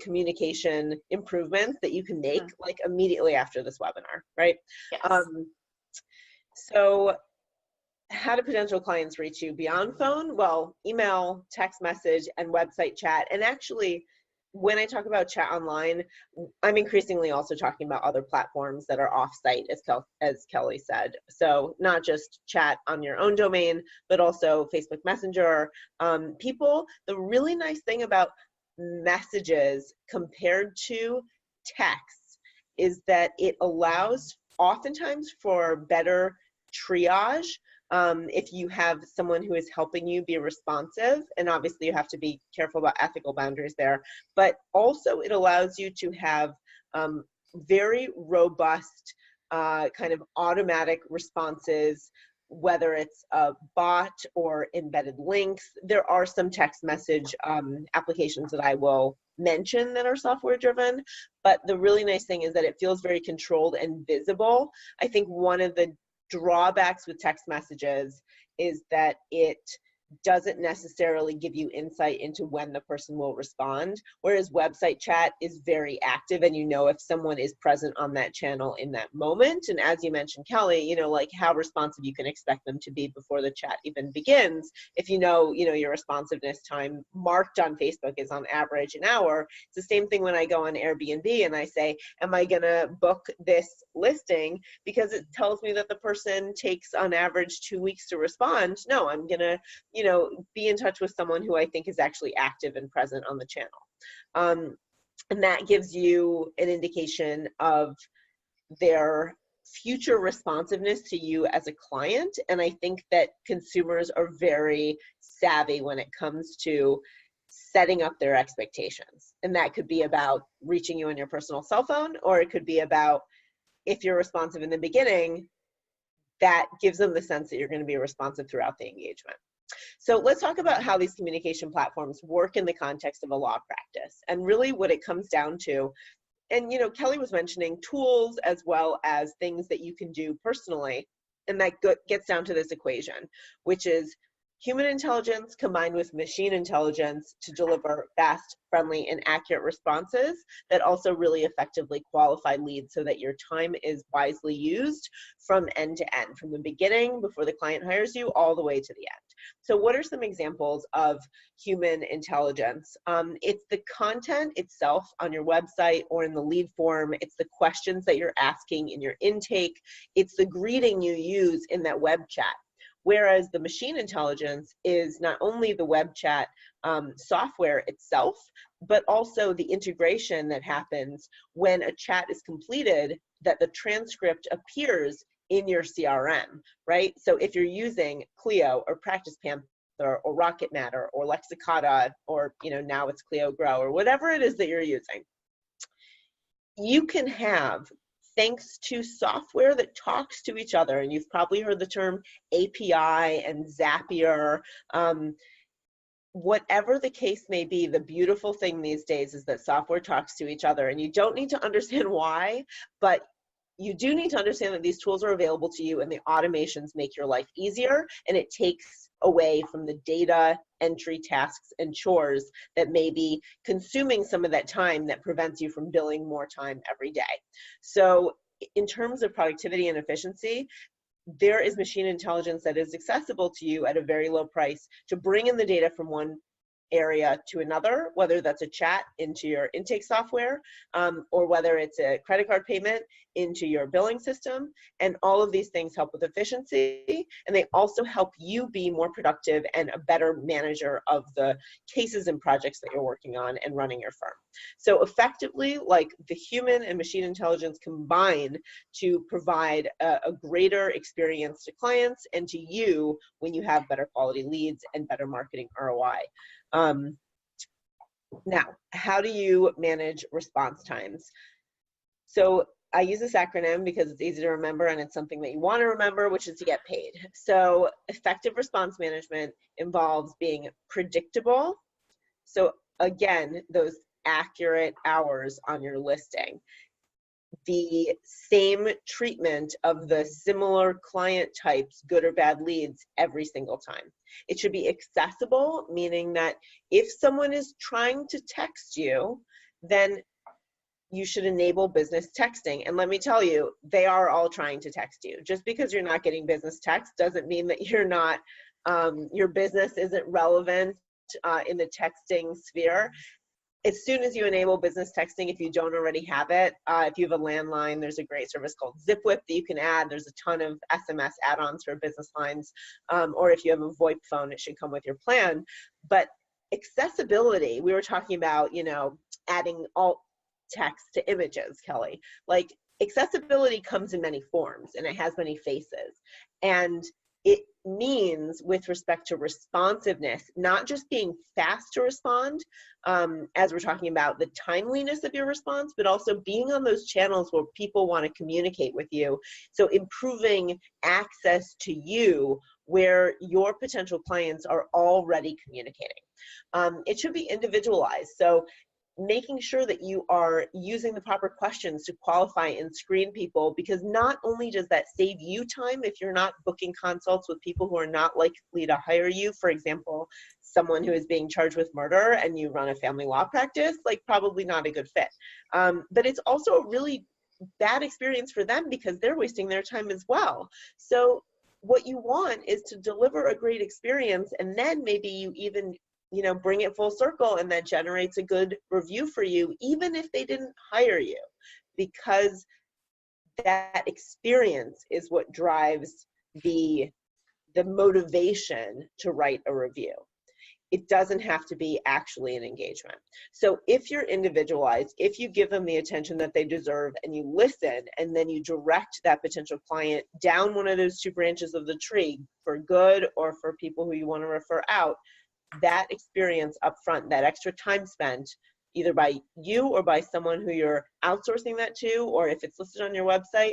communication improvements that you can make like immediately after this webinar, right? Yes. So how do potential clients reach you beyond phone? Well, email, text message, and website chat. And actually, when I talk about chat online, I'm increasingly also talking about other platforms that are off-site, as Kelly said. So not just chat on your own domain, but also Facebook Messenger. The really nice thing about messages compared to text is that it allows oftentimes for better triage. If you have someone who is helping you be responsive, and obviously you have to be careful about ethical boundaries there, but also it allows you to have very robust kind of automatic responses, whether it's a bot or embedded links. There are some text message applications that I will mention that are software driven, but the really nice thing is that it feels very controlled and visible. I think one of the drawbacks with text messages is that it doesn't necessarily give you insight into when the person will respond, whereas website chat is very active, and you know if someone is present on that channel in that moment. And as you mentioned, Kelly, you know, like how responsive you can expect them to be before the chat even begins. If you know your responsiveness time marked on Facebook is on average an hour. It's the same thing when I go on Airbnb and I say, am I gonna book this listing? Because it tells me that the person takes on average 2 weeks to respond. No, I'm gonna, be in touch with someone who I think is actually active and present on the channel. And that gives you an indication of their future responsiveness to you as a client. And I think that consumers are very savvy when it comes to setting up their expectations. And that could be about reaching you on your personal cell phone, or it could be about, if you're responsive in the beginning, that gives them the sense that you're going to be responsive throughout the engagement. So let's talk about how these communication platforms work in the context of a law practice, and really what it comes down to. And Kelly was mentioning tools as well as things that you can do personally, and that gets down to this equation, which is human intelligence combined with machine intelligence to deliver fast, friendly, and accurate responses that also really effectively qualify leads so that your time is wisely used from end to end, from the beginning before the client hires you all the way to the end. So what are some examples of human intelligence? It's the content itself on your website or in the lead form. It's the questions that you're asking in your intake. It's the greeting you use in that web chat. Whereas the machine intelligence is not only the web chat software itself, but also the integration that happens when a chat is completed, that the transcript appears in your CRM, right? So if you're using Clio or Practice Panther or Rocket Matter or Lexicata, or now it's Clio Grow, or whatever it is that you're using, you can have, thanks to software that talks to each other, and you've probably heard the term API and Zapier, whatever the case may be, the beautiful thing these days is that software talks to each other, and you don't need to understand why, but you do need to understand that these tools are available to you, and the automations make your life easier, and it takes away from the data entry tasks and chores that may be consuming some of that time that prevents you from billing more time every day. So in terms of productivity and efficiency, there is machine intelligence that is accessible to you at a very low price to bring in the data from one area to another, whether that's a chat into your intake software, or whether it's a credit card payment into your billing system. And all of these things help with efficiency, and they also help you be more productive and a better manager of the cases and projects that you're working on and running your firm. So effectively, like, the human and machine intelligence combine to provide a greater experience to clients and to you when you have better quality leads and better marketing ROI. Now, how do you manage response times? So I use this acronym because it's easy to remember and it's something that you want to remember, which is to get paid. So effective response management involves being predictable. So again, those accurate hours on your listing. The same treatment of the similar client types, good or bad leads, every single time. It should be accessible, meaning that if someone is trying to text you, then you should enable business texting. And let me tell you, they are all trying to text you. Just because you're not getting business text doesn't mean that you're not, your business isn't relevant in the texting sphere. As soon as you enable business texting, if you don't already have it, if you have a landline, there's a great service called ZipWhip that you can add. There's a ton of SMS add-ons for business lines. Or if you have a VoIP phone, it should come with your plan. But accessibility, we were talking about, you know, adding alt text to images, Kelly. Like, accessibility comes in many forms and it has many faces. And it means, with respect to responsiveness, not just being fast to respond, as we're talking about the timeliness of your response, but also being on those channels where people want to communicate with you. So improving access to you where your potential clients are already communicating. It should be individualized. So making sure that you are using the proper questions to qualify and screen people, because not only does that save you time if you're not booking consults with people who are not likely to hire you, for example, someone who is being charged with murder and you run a family law practice, like, probably not a good fit. But it's also a really bad experience for them because they're wasting their time as well. So what you want is to deliver a great experience, and then maybe you even, you know, bring it full circle, and that generates a good review for you, even if they didn't hire you, because that experience is what drives the motivation to write a review. It doesn't have to be actually an engagement. So if you're individualized, if you give them the attention that they deserve and you listen, and then you direct that potential client down one of those two branches of the tree for good or for people who you want to refer out, that experience up front, that extra time spent either by you or by someone who you're outsourcing that to, or if it's listed on your website,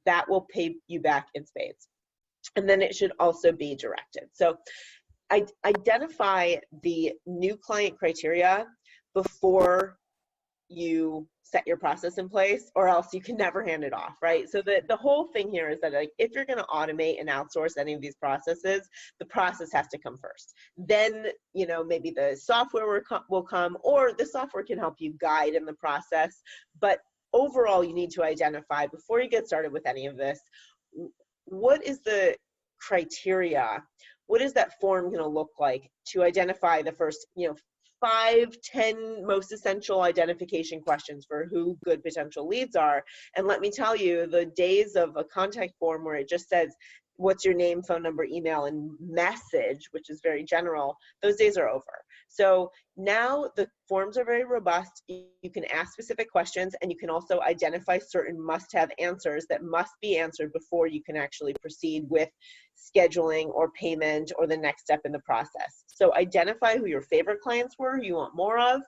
that will pay you back in spades. And then it should also be directed. So identify the new client criteria before you set your process in place, or else you can never hand it off, right? So the whole thing here is that, like, if you're going to automate and outsource any of these processes, the process has to come first. Then, you know, maybe the software will come, or the software can help you guide in the process. But overall, you need to identify, before you get started with any of this, what is the criteria? What is that form going to look like to identify the first, you know, 5-10 most essential identification questions for who good potential leads are? And let me tell you, the days of a contact form where it just says, what's your name, phone number, email, and message, which is very general, those days are over. So now the forms are very robust. You can ask specific questions, and you can also identify certain must-have answers that must be answered before you can actually proceed with scheduling or payment or the next step in the process. So identify who your favorite clients were, who you want more of,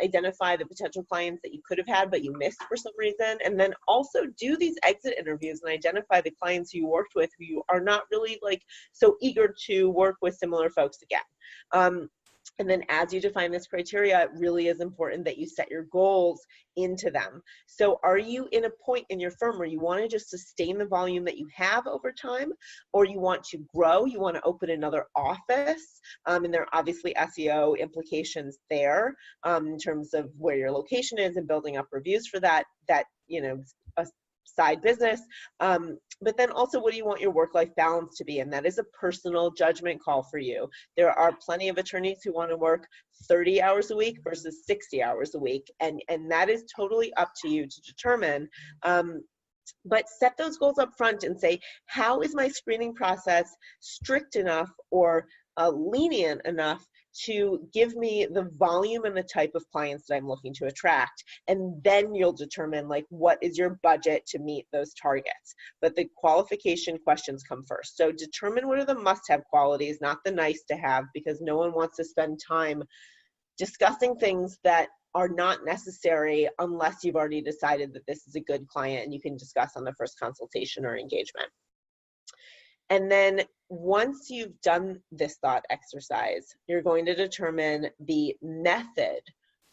identify the potential clients that you could have had but you missed for some reason, and then also do these exit interviews and identify the clients who you worked with who you are not really, like, so eager to work with similar folks again. And then as you define this criteria, it really is important that you set your goals into them. So are you in a point in your firm where you want to just sustain the volume that you have over time, or you want to grow, you want to open another office, and there are obviously SEO implications there in terms of where your location is and building up reviews for that, you know, side business. But then also, what do you want your work-life balance to be? And that is a personal judgment call for you. There are plenty of attorneys who want to work 30 hours a week versus 60 hours a week. And that is totally up to you to determine. But set those goals up front and say, how is my screening process strict enough or lenient enough to give me the volume and the type of clients that I'm looking to attract? And then you'll determine, like, what is your budget to meet those targets. But the qualification questions come first. So determine what are the must-have qualities, not the nice-to-have, because no one wants to spend time discussing things that are not necessary unless you've already decided that this is a good client and you can discuss on the first consultation or engagement. And then once you've done this thought exercise, you're going to determine the method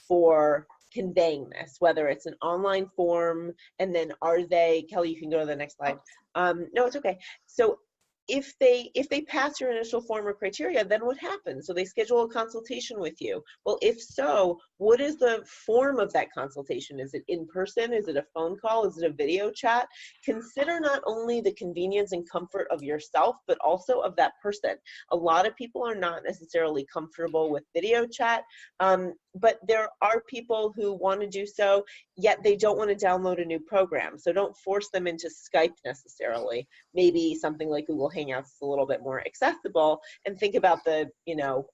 for conveying this, whether it's an online form, and then are they, Kelly, you can go to the next slide. No, it's okay. So if they pass your initial form or criteria, then what happens? So they schedule a consultation with you. Well, if so, what is the form of that consultation? Is it in person? Is it a phone call? Is it a video chat? Consider not only the convenience and comfort of yourself, but also of that person. A lot of people are not necessarily comfortable with video chat, but there are people who want to do so, yet they don't want to download a new program. So don't force them into Skype necessarily. Maybe something like Google Hangouts is a little bit more accessible, and think about the,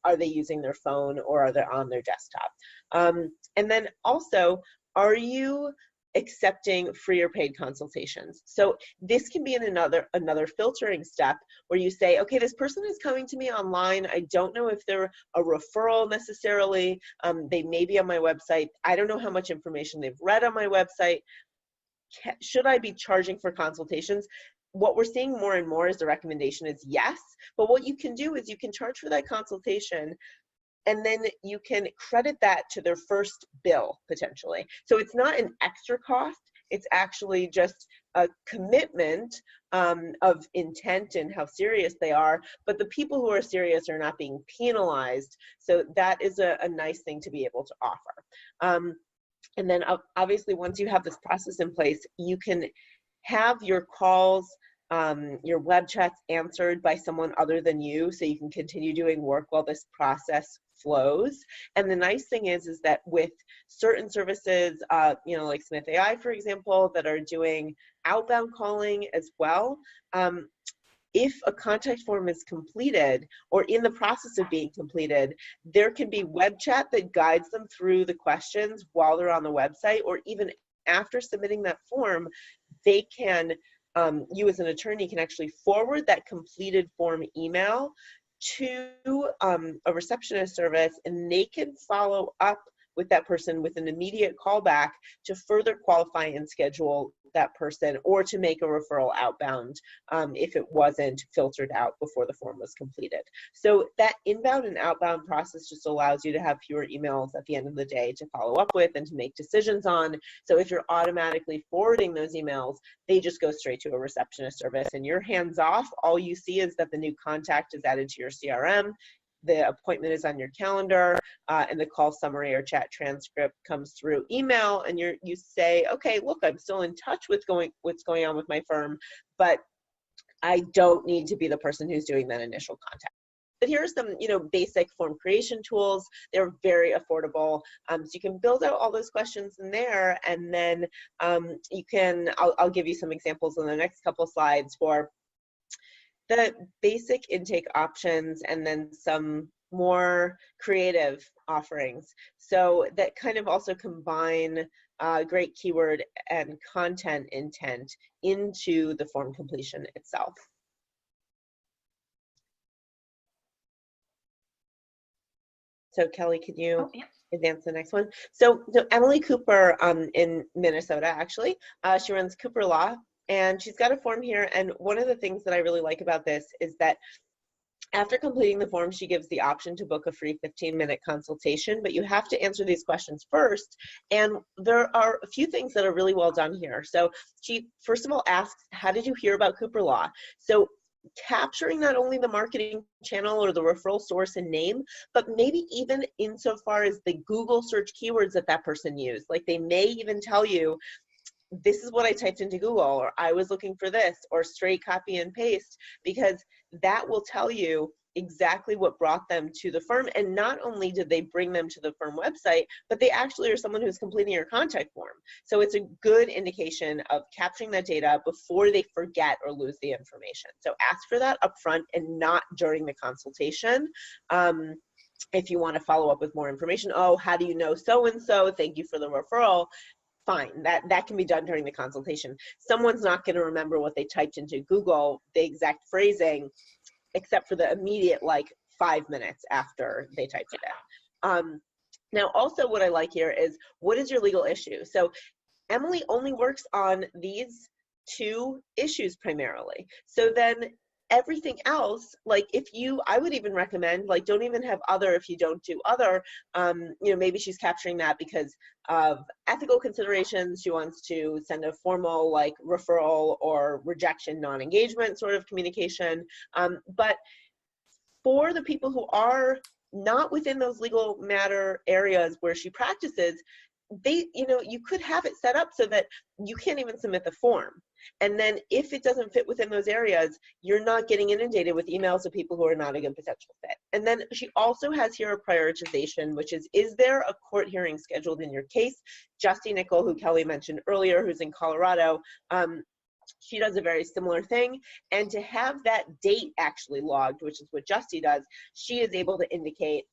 are they using their phone or are they on their desktop? And then also, are you accepting free or paid consultations? So this can be in another filtering step where you say, okay, this person is coming to me online. I don't know if they're a referral necessarily. They may be on my website. I don't know how much information they've read on my website. Should I be charging for consultations? What we're seeing more and more is the recommendation is yes, but what you can do is you can charge for that consultation, and then you can credit that to their first bill, potentially. So it's not an extra cost, it's actually just a commitment of intent and how serious they are, but the people who are serious are not being penalized. So that is a nice thing to be able to offer. And then obviously, once you have this process in place, you can have your calls, your web chats answered by someone other than you, so you can continue doing work while this process flows. And the nice thing is that with certain services, like Smith.ai, for example, that are doing outbound calling as well, if a contact form is completed or in the process of being completed, there can be web chat that guides them through the questions while they're on the website, or even after submitting that form, they can, you as an attorney can actually forward that completed form email to a receptionist service, and they can follow up with that person with an immediate callback to further qualify and schedule that person, or to make a referral outbound if it wasn't filtered out before the form was completed. So that inbound and outbound process just allows you to have fewer emails at the end of the day to follow up with and to make decisions on. So if you're automatically forwarding those emails, they just go straight to a receptionist service, and you're hands off. All you see is that the new contact is added to your CRM, the appointment is on your calendar, and the call summary or chat transcript comes through email, and you say, okay, look, I'm still in touch with what's going on with my firm, but I don't need to be the person who's doing that initial contact. But here are some, basic form creation tools. They're very affordable. So you can build out all those questions in there, and then you can, I'll give you some examples in the next couple slides for the basic intake options, and then some more creative offerings. So that kind of also combine great keyword and content intent into the form completion itself. So Kelly, can you advance the next one? So Emily Cooper in Minnesota, actually, she runs Cooper Law. And she's got a form here, and one of the things that I really like about this is that after completing the form, she gives the option to book a free 15-minute consultation, but you have to answer these questions first. And there are a few things that are really well done here. So she, first of all, asks, how did you hear about Cooper Law? So capturing not only the marketing channel or the referral source and name, but maybe even insofar as the Google search keywords that person used. Like they may even tell you, this is what I typed into Google, or I was looking for this, or straight copy and paste, because that will tell you exactly what brought them to the firm. And not only did they bring them to the firm website, but they actually are someone who's completing your contact form. So it's a good indication of capturing that data before they forget or lose the information. So ask for that upfront and not during the consultation. If you want to follow up with more information, oh, how do you know so-and-so? Thank you for the referral. Fine, that can be done during the consultation. Someone's not going to remember what they typed into Google, the exact phrasing, except for the immediate, like, 5 minutes after they typed it in. Now, also what I like here is, what is your legal issue? So Emily only works on these 2 issues primarily. So then everything else, like, I would even recommend, like, don't even have other if you don't do other. You know, maybe she's capturing that because of ethical considerations. She wants to send a formal, like, referral or rejection, non-engagement sort of communication. But for the people who are not within those legal matter areas where she practices, you could have it set up so that you can't even submit the form. And then if it doesn't fit within those areas, you're not getting inundated with emails of people who are not a good potential fit. And then she also has here a prioritization, which is there a court hearing scheduled in your case? Justy Nickel, who Kelly mentioned earlier, who's in Colorado, she does a very similar thing. And to have that date actually logged, which is what Justy does, she is able to indicate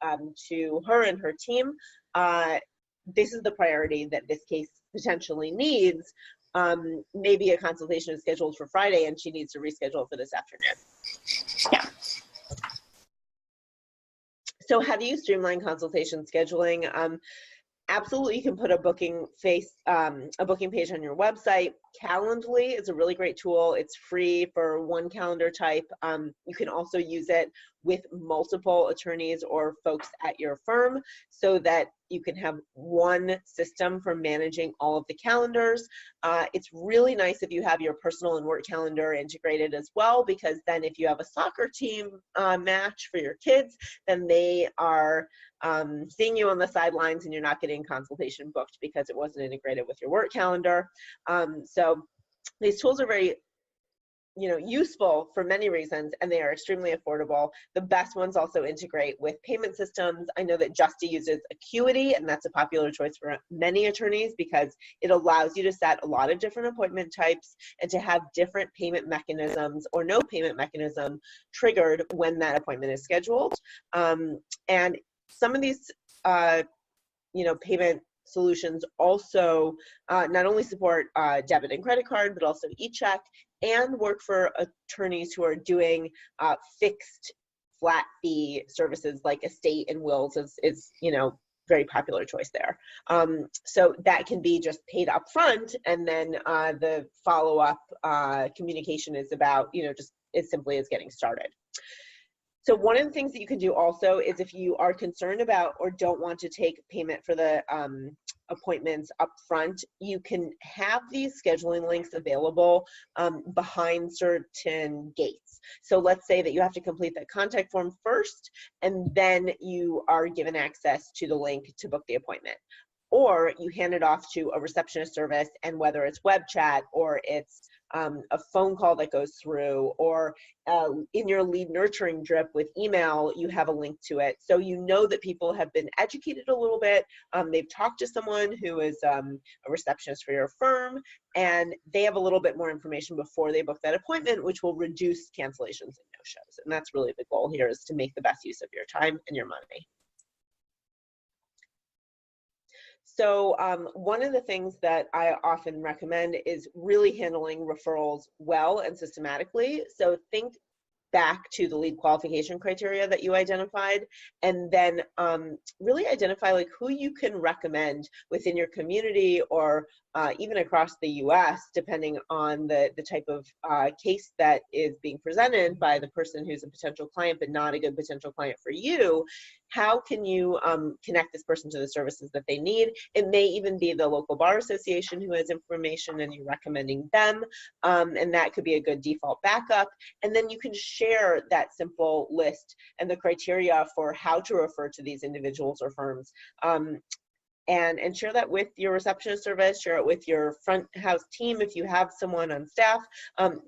to her and her team, this is the priority that this case potentially needs. Maybe a consultation is scheduled for Friday and she needs to reschedule for this afternoon. Yeah. So how do you streamline consultation scheduling? Absolutely, you can put a booking page on your website. Calendly is a really great tool. It's free for one calendar type. You can also use it with multiple attorneys or folks at your firm so that you can have one system for managing all of the calendars. It's really nice if you have your personal and work calendar integrated as well, because then if you have a soccer team match for your kids, then they are seeing you on the sidelines and you're not getting consultation booked because it wasn't integrated with your work calendar. So these tools are very useful for many reasons, and they are extremely affordable. The best ones also integrate with payment systems. I know that Justy uses Acuity, and that's a popular choice for many attorneys because it allows you to set a lot of different appointment types and to have different payment mechanisms or no payment mechanism triggered when that appointment is scheduled. And some of these payment solutions also not only support debit and credit card, but also e-check, and work for attorneys who are doing fixed flat fee services like estate and wills is very popular choice there. So that can be just paid up front, and then the follow-up communication is about just as simply as getting started. So one of the things that you can do also is, if you are concerned about or don't want to take payment for the appointments up front, you can have these scheduling links available behind certain gates. So let's say that you have to complete that contact form first, and then you are given access to the link to book the appointment. Or you hand it off to a receptionist service, and whether it's web chat or it's a phone call that goes through, or in your lead nurturing drip with email, you have a link to it. So you know that people have been educated a little bit. They've talked to someone who is a receptionist for your firm, and they have a little bit more information before they book that appointment, which will reduce cancellations and no-shows. And that's really the goal here, is to make the best use of your time and your money. So one of the things that I often recommend is really handling referrals well and systematically. So think back to the lead qualification criteria that you identified, and then really identify like who you can recommend within your community or even across the US, depending on the type of case that is being presented by the person who's a potential client but not a good potential client for you. How can you connect this person to the services that they need? It may even be the local bar association who has information and you're recommending them, and that could be a good default backup. And then you can share that simple list and the criteria for how to refer to these individuals or firms and share that with your receptionist service, share it with your front house team if you have someone on staff.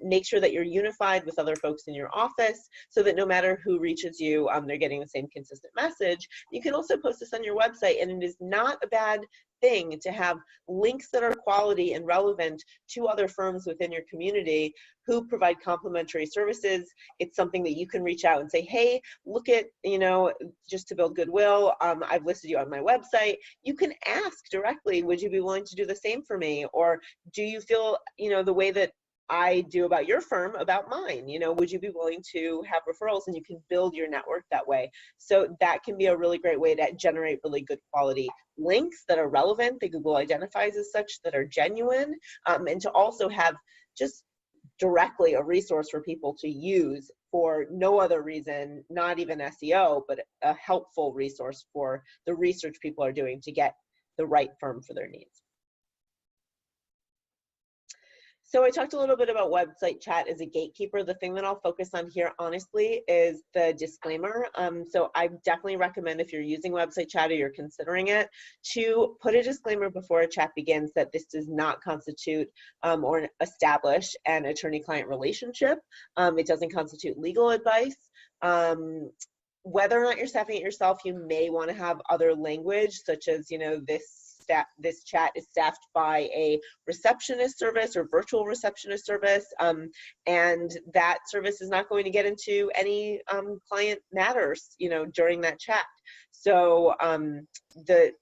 Make sure that you're unified with other folks in your office so that no matter who reaches you, they're getting the same consistent message. You can also post this on your website, and it is not a bad thing to have links that are quality and relevant to other firms within your community who provide complementary services. It's something that you can reach out and say, hey, look at, just to build goodwill, I've listed you on my website. You can ask directly, would you be willing to do the same for me? Or do you feel, the way that I do about your firm about mine? Would you be willing to have referrals? And you can build your network that way. So that can be a really great way to generate really good quality links that are relevant, that Google identifies as such, that are genuine, and to also have just directly a resource for people to use for no other reason, not even SEO, but a helpful resource for the research people are doing to get the right firm for their needs. So I talked a little bit about website chat as a gatekeeper. The thing that I'll focus on here, honestly, is the disclaimer. So I definitely recommend, if you're using website chat or you're considering it, to put a disclaimer before a chat begins that this does not constitute or establish an attorney-client relationship. It doesn't constitute legal advice. Whether or not you're staffing it yourself, you may want to have other language, such as, this chat is staffed by a receptionist service or virtual receptionist service, and that service is not going to get into any client matters, during that chat. So the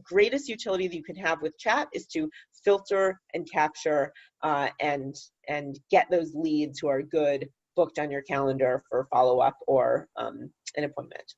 greatest utility that you can have with chat is to filter and capture and get those leads who are good booked on your calendar for follow-up or an appointment.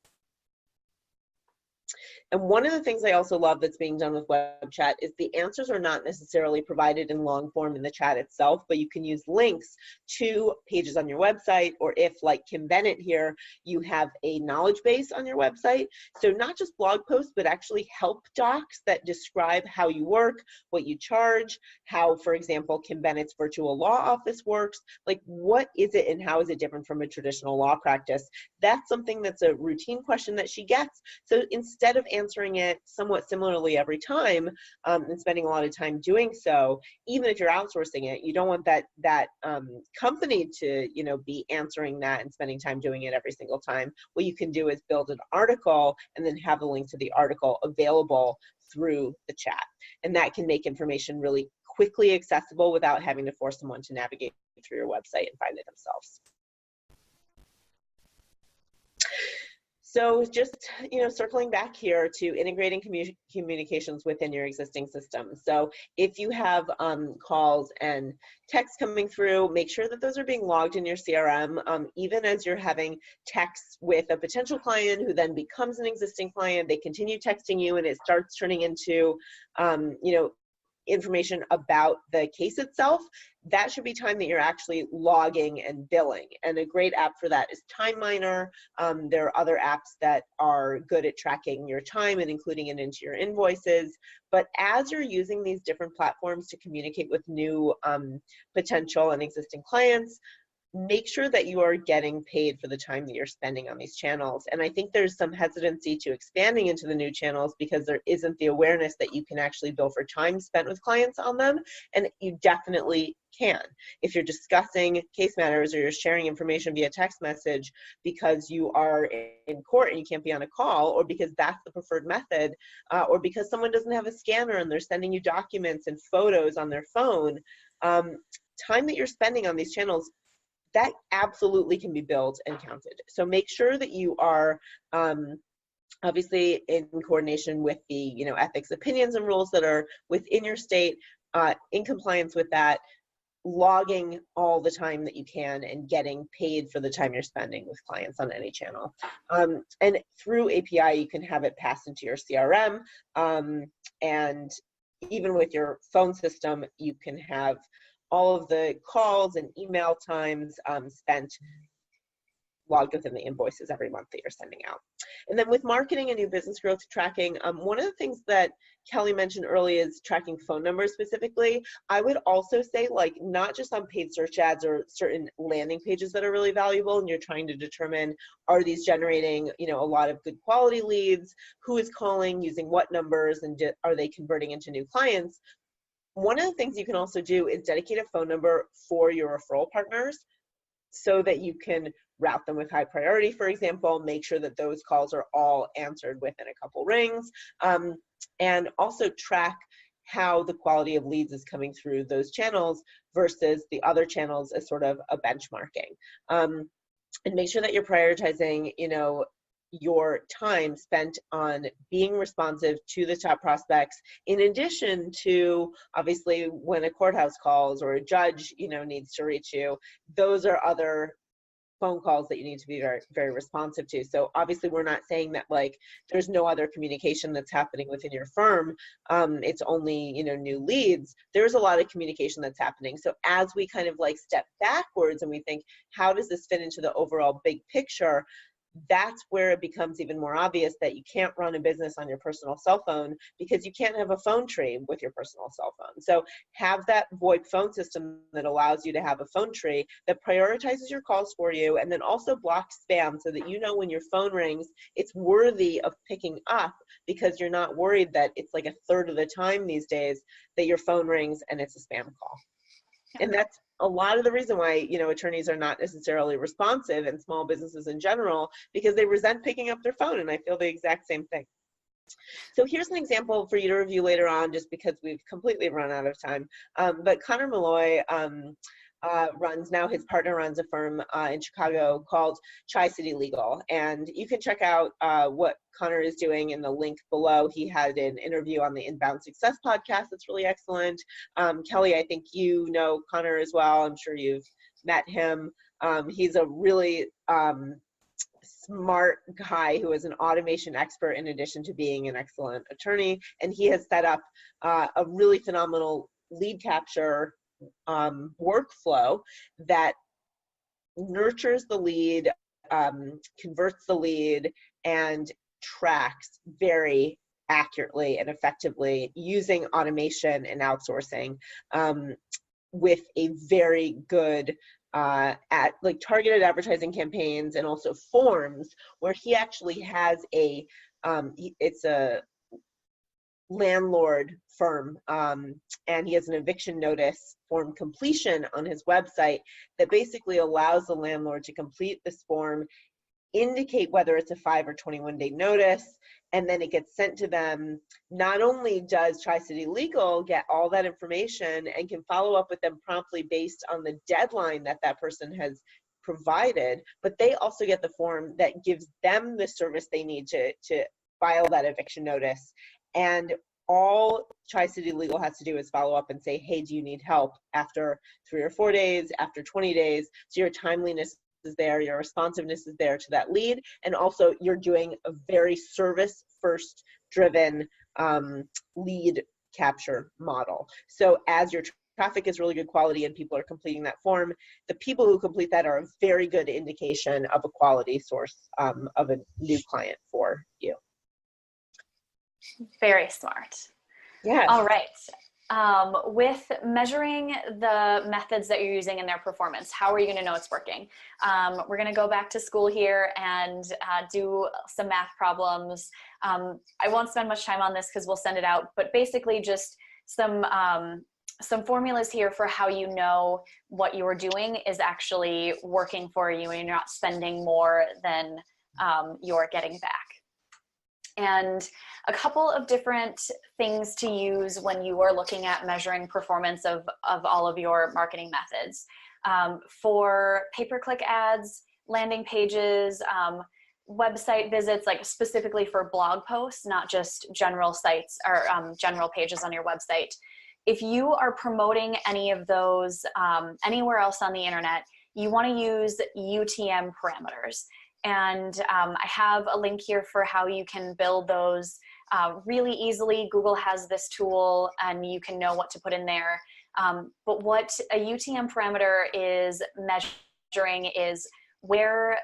And one of the things I also love that's being done with web chat is the answers are not necessarily provided in long form in the chat itself, but you can use links to pages on your website, or if, like Kim Bennett here, you have a knowledge base on your website. So not just blog posts, but actually help docs that describe how you work, what you charge, how, for example, Kim Bennett's virtual law office works. Like, what is it and how is it different from a traditional law practice? That's something that's a routine question that she gets. So instead of answering it somewhat similarly every time and spending a lot of time doing so, even if you're outsourcing it, you don't want that company to be answering that and spending time doing it every single time. What you can do is build an article and then have the link to the article available through the chat, and that can make information really quickly accessible without having to force someone to navigate through your website and find it themselves. So just, circling back here to integrating communications within your existing system. So if you have calls and texts coming through, make sure that those are being logged in your CRM, even as you're having texts with a potential client who then becomes an existing client. They continue texting you and it starts turning into, information about the case itself. That should be time that you're actually logging and billing. And a great app for that is Time Miner. There are other apps that are good at tracking your time and including it into your invoices. But as you're using these different platforms to communicate with new potential and existing clients, make sure that you are getting paid for the time that you're spending on these channels. And I think there's some hesitancy to expanding into the new channels because there isn't the awareness that you can actually bill for time spent with clients on them. And you definitely can. If you're discussing case matters or you're sharing information via text message because you are in court and you can't be on a call, or because that's the preferred method, or because someone doesn't have a scanner and they're sending you documents and photos on their phone, time that you're spending on these channels, that absolutely can be billed and counted. So make sure that you are obviously in coordination with the ethics, opinions, and rules that are within your state, in compliance with that, logging all the time that you can and getting paid for the time you're spending with clients on any channel. And through API, you can have it passed into your CRM, and even with your phone system, you can have all of the calls and email times spent logged within the invoices every month that you're sending out. And then with marketing and new business growth tracking, one of the things that Kelly mentioned earlier is tracking phone numbers specifically. I would also say, like, not just on paid search ads or certain landing pages that are really valuable, and you're trying to determine, are these generating, you know, a lot of good quality leads, who is calling, using what numbers, and are they converting into new clients? One of the things you can also do is dedicate a phone number for your referral partners so that you can route them with high priority, for example, make sure that those calls are all answered within a couple rings, and also track how the quality of leads is coming through those channels versus the other channels as sort of a benchmarking. And make sure that you're prioritizing, you know, your time spent on being responsive to the top prospects, in addition to, obviously, when a courthouse calls or a judge, you know, needs to reach you, those are other phone calls that you need to be very, very responsive to. So obviously we're not saying that, like, there's no other communication that's happening within your firm. It's only, you know, new leads. There's a lot of communication that's happening. So as we kind of like step backwards and we think, how does this fit into the overall big picture? That's where it becomes even more obvious that you can't run a business on your personal cell phone, because you can't have a phone tree with your personal cell phone. So have that VoIP phone system that allows you to have a phone tree that prioritizes your calls for you, and then also blocks spam so that you know when your phone rings, it's worthy of picking up, because you're not worried that it's like a third of the time these days that your phone rings and it's a spam call. And that's a lot of the reason why, you know, attorneys are not necessarily responsive, and small businesses in general, because they resent picking up their phone. And I feel the exact same thing. So here's an example for you to review later on, just because we've completely run out of time. But Connor Malloy his partner runs a firm in Chicago called Tri-City Legal. And you can check out what Connor is doing in the link below. He had an interview on the Inbound Success podcast that's really excellent. Kelly, I think you know Connor as well. I'm sure you've met him. He's a really smart guy who is an automation expert in addition to being an excellent attorney. And he has set up a really phenomenal lead capture workflow that nurtures the lead, converts the lead, and tracks very accurately and effectively using automation and outsourcing, with a very good targeted advertising campaigns, and also forms where he actually has it's a landlord firm, and he has an eviction notice form completion on his website that basically allows the landlord to complete this form, indicate whether it's a 5 or 21 day notice, and then it gets sent to them. Not only does Tri-City Legal get all that information and can follow up with them promptly based on the deadline that that person has provided, but they also get the form that gives them the service they need to file that eviction notice. And all Tri-City Legal has to do is follow up and say, hey, do you need help after 3 or 4 days, after 20 days? So your timeliness is there, your responsiveness is there to that lead, and also you're doing a very service first driven lead capture model. So as your traffic is really good quality and people are completing that form, the people who complete that are a very good indication of a quality source of a new client for you. Very smart. Yeah. All right. With measuring the methods that you're using and their performance, how are you going to know it's working? We're going to go back to school here and do some math problems. I won't spend much time on this because we'll send it out, but basically just some formulas here for how you know what you're doing is actually working for you and you're not spending more than you're getting back. And a couple of different things to use when you are looking at measuring performance of all of your marketing methods. For pay-per-click ads, landing pages, website visits, like specifically for blog posts, not just general sites or general pages on your website. If you are promoting any of those anywhere else on the internet, you want to use UTM parameters. And I have a link here for how you can build those really easily. Google has this tool and you can know what to put in there. But what a UTM parameter is measuring is where,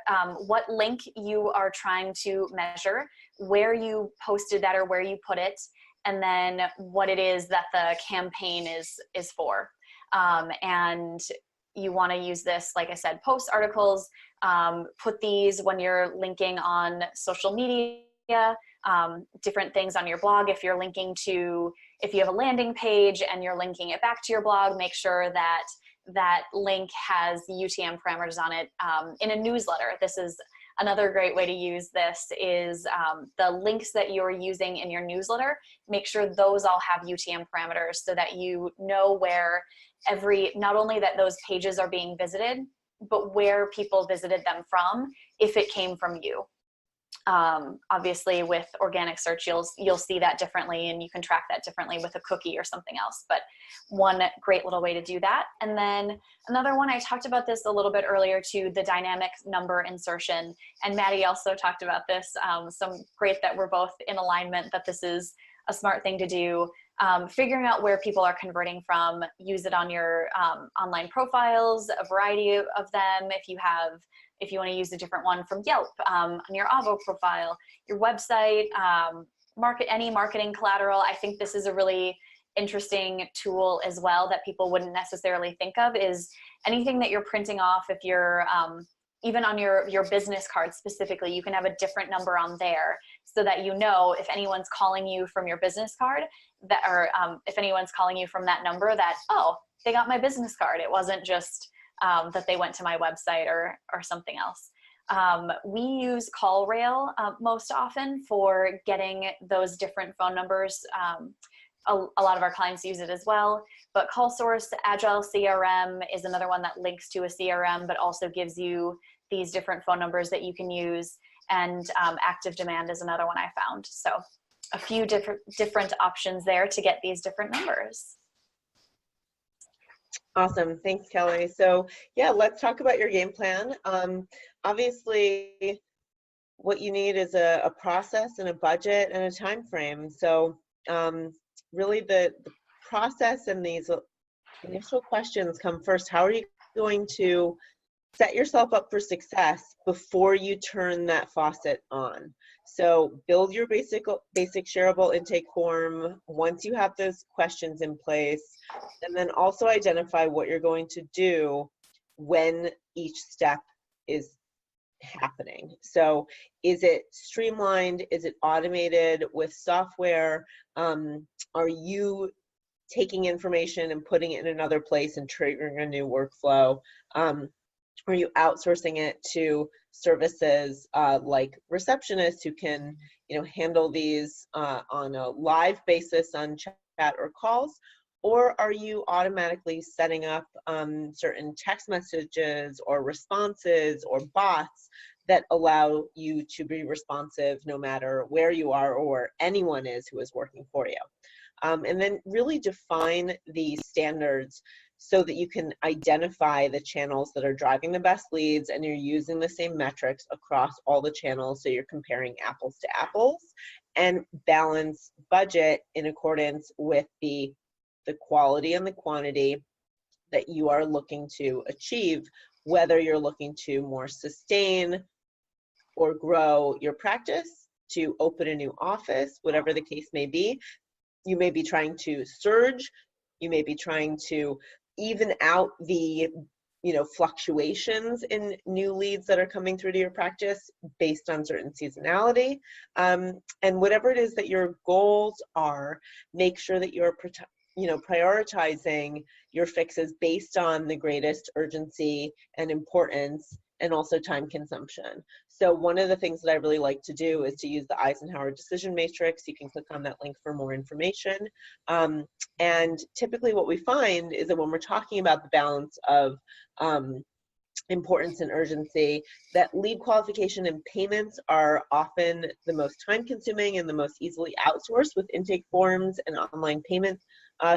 what link you are trying to measure, where you posted that or where you put it, and then what it is that the campaign is for. And you want to use this, like I said, post articles, put these when you're linking on social media, different things on your blog. If you're linking to, if you have a landing page and you're linking it back to your blog, make sure that that link has the UTM parameters on it. In a newsletter, this is another great way to use this, is the links that you're using in your newsletter, make sure those all have UTM parameters so that you know where not only that those pages are being visited, but where people visited them from, if it came from you. Obviously with organic search, you'll see that differently, and you can track that differently with a cookie or something else, but one great little way to do that. And then another one, I talked about this a little bit earlier too, the dynamic number insertion, and Maddy also talked about this. So great that we're both in alignment that this is a smart thing to do. Figuring out where people are converting from, use it on your online profiles, a variety of them. If you want to use a different one from Yelp, on your Avo profile, your website, any marketing collateral. I think this is a really interesting tool as well that people wouldn't necessarily think of, is anything that you're printing off. If you're even on your business card specifically, you can have a different number on there so that you know if anyone's calling you from your business card, that, or if anyone's calling you from that number, that, oh, they got my business card. It wasn't just that they went to my website or something else. We use CallRail most often for getting those different phone numbers. A lot of our clients use it as well, but CallSource Agile CRM is another one that links to a CRM, but also gives you these different phone numbers that you can use. And Active Demand is another one I found. So a few different options there to get these different numbers. Awesome. Thanks, Kelly. So yeah, let's talk about your game plan. Obviously, what you need is a process and a budget and a time frame. So really the process and these initial questions come first. How are you going to set yourself up for success before you turn that faucet on? So build your basic shareable intake form once you have those questions in place, and then also identify what you're going to do when each step is happening. So is it streamlined? Is it automated with software? Are you taking information and putting it in another place and triggering a new workflow? Are you outsourcing it to services like receptionists who can, handle these on a live basis on chat or calls? Or are you automatically setting up certain text messages or responses or bots that allow you to be responsive no matter where you are or where anyone is who is working for you? And then really define the standards so that you can identify the channels that are driving the best leads, and you're using the same metrics across all the channels, so you're comparing apples to apples, and balance budget in accordance with the quality and the quantity that you are looking to achieve, whether you're looking to more sustain or grow your practice, to open a new office, whatever the case may be. You may be trying to surge, you may be trying to even out the fluctuations in new leads that are coming through to your practice based on certain seasonality. And whatever it is that your goals are, make sure that you're prioritizing your fixes based on the greatest urgency and importance, and also time consumption. So one of the things that I really like to do is to use the Eisenhower decision matrix. You can click on that link for more information. And typically what we find is that when we're talking about the balance of importance and urgency, that lead qualification and payments are often the most time consuming and the most easily outsourced with intake forms and online payment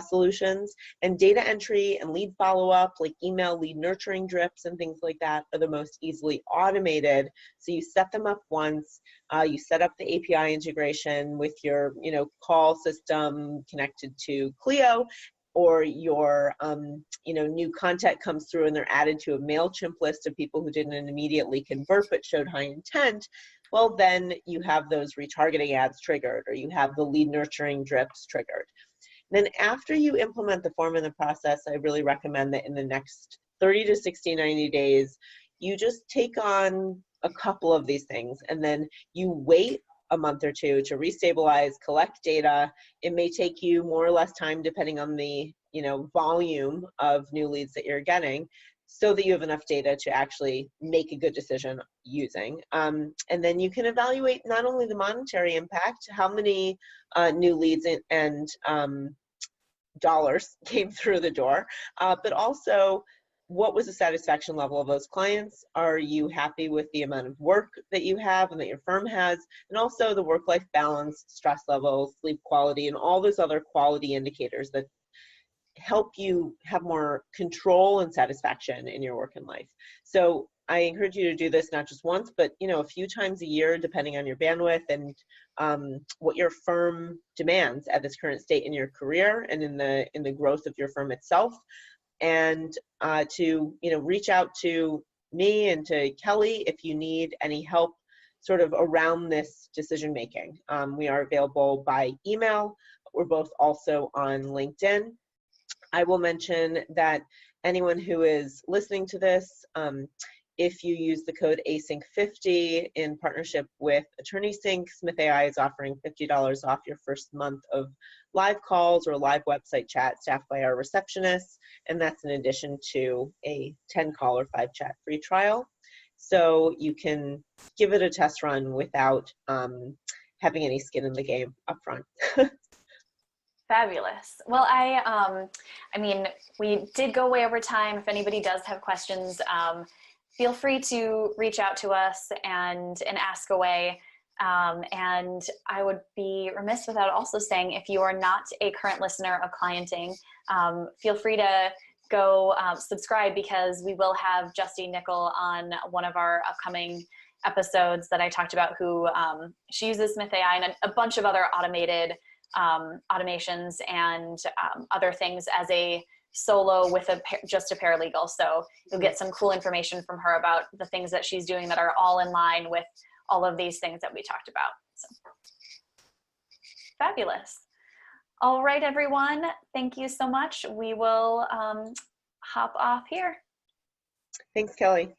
solutions. And data entry and lead follow-up, like email lead nurturing drips and things like that, are the most easily automated. So you set them up once, you set up the API integration with your call system connected to Clio, or your new content comes through and they're added to a MailChimp list of people who didn't immediately convert but showed high intent, well, then you have those retargeting ads triggered, or you have the lead nurturing drips triggered. Then after you implement the form and the process, I really recommend that in the next 30 to 60, 90 days, you just take on a couple of these things, and then you wait a month or two to restabilize, collect data. It may take you more or less time depending on the volume of new leads that you're getting, so that you have enough data to actually make a good decision using. And then you can evaluate not only the monetary impact, how many new leads and dollars came through the door, but also what was the satisfaction level of those clients? Are you happy with the amount of work that you have and that your firm has? And also the work-life balance, stress levels, sleep quality, and all those other quality indicators that help you have more control and satisfaction in your work and life. So I encourage you to do this not just once, but a few times a year, depending on your bandwidth and what your firm demands at this current state in your career and in the growth of your firm itself. And to reach out to me and to Kelly if you need any help sort of around this decision making. We are available by email. We're both also on LinkedIn. I will mention that anyone who is listening to this, if you use the code async50 in partnership with AttorneySync, Smith.ai is offering $50 off your first month of live calls or live website chat staffed by our receptionists, and that's in addition to a 10-call or 5-chat free trial. So you can give it a test run without having any skin in the game up front. Fabulous. Well, I mean, we did go way over time. If anybody does have questions, feel free to reach out to us and ask away. And I would be remiss without also saying, if you are not a current listener of Clienting, feel free to go subscribe, because we will have Justine Nickel on one of our upcoming episodes that I talked about, who she uses Smith.ai and a bunch of other automated automations and other things as a solo with just a paralegal. So you'll get some cool information from her about the things that she's doing that are all in line with all of these things that we talked about. So fabulous. All right, everyone. Thank you so much. We will hop off here. Thanks, Kelly.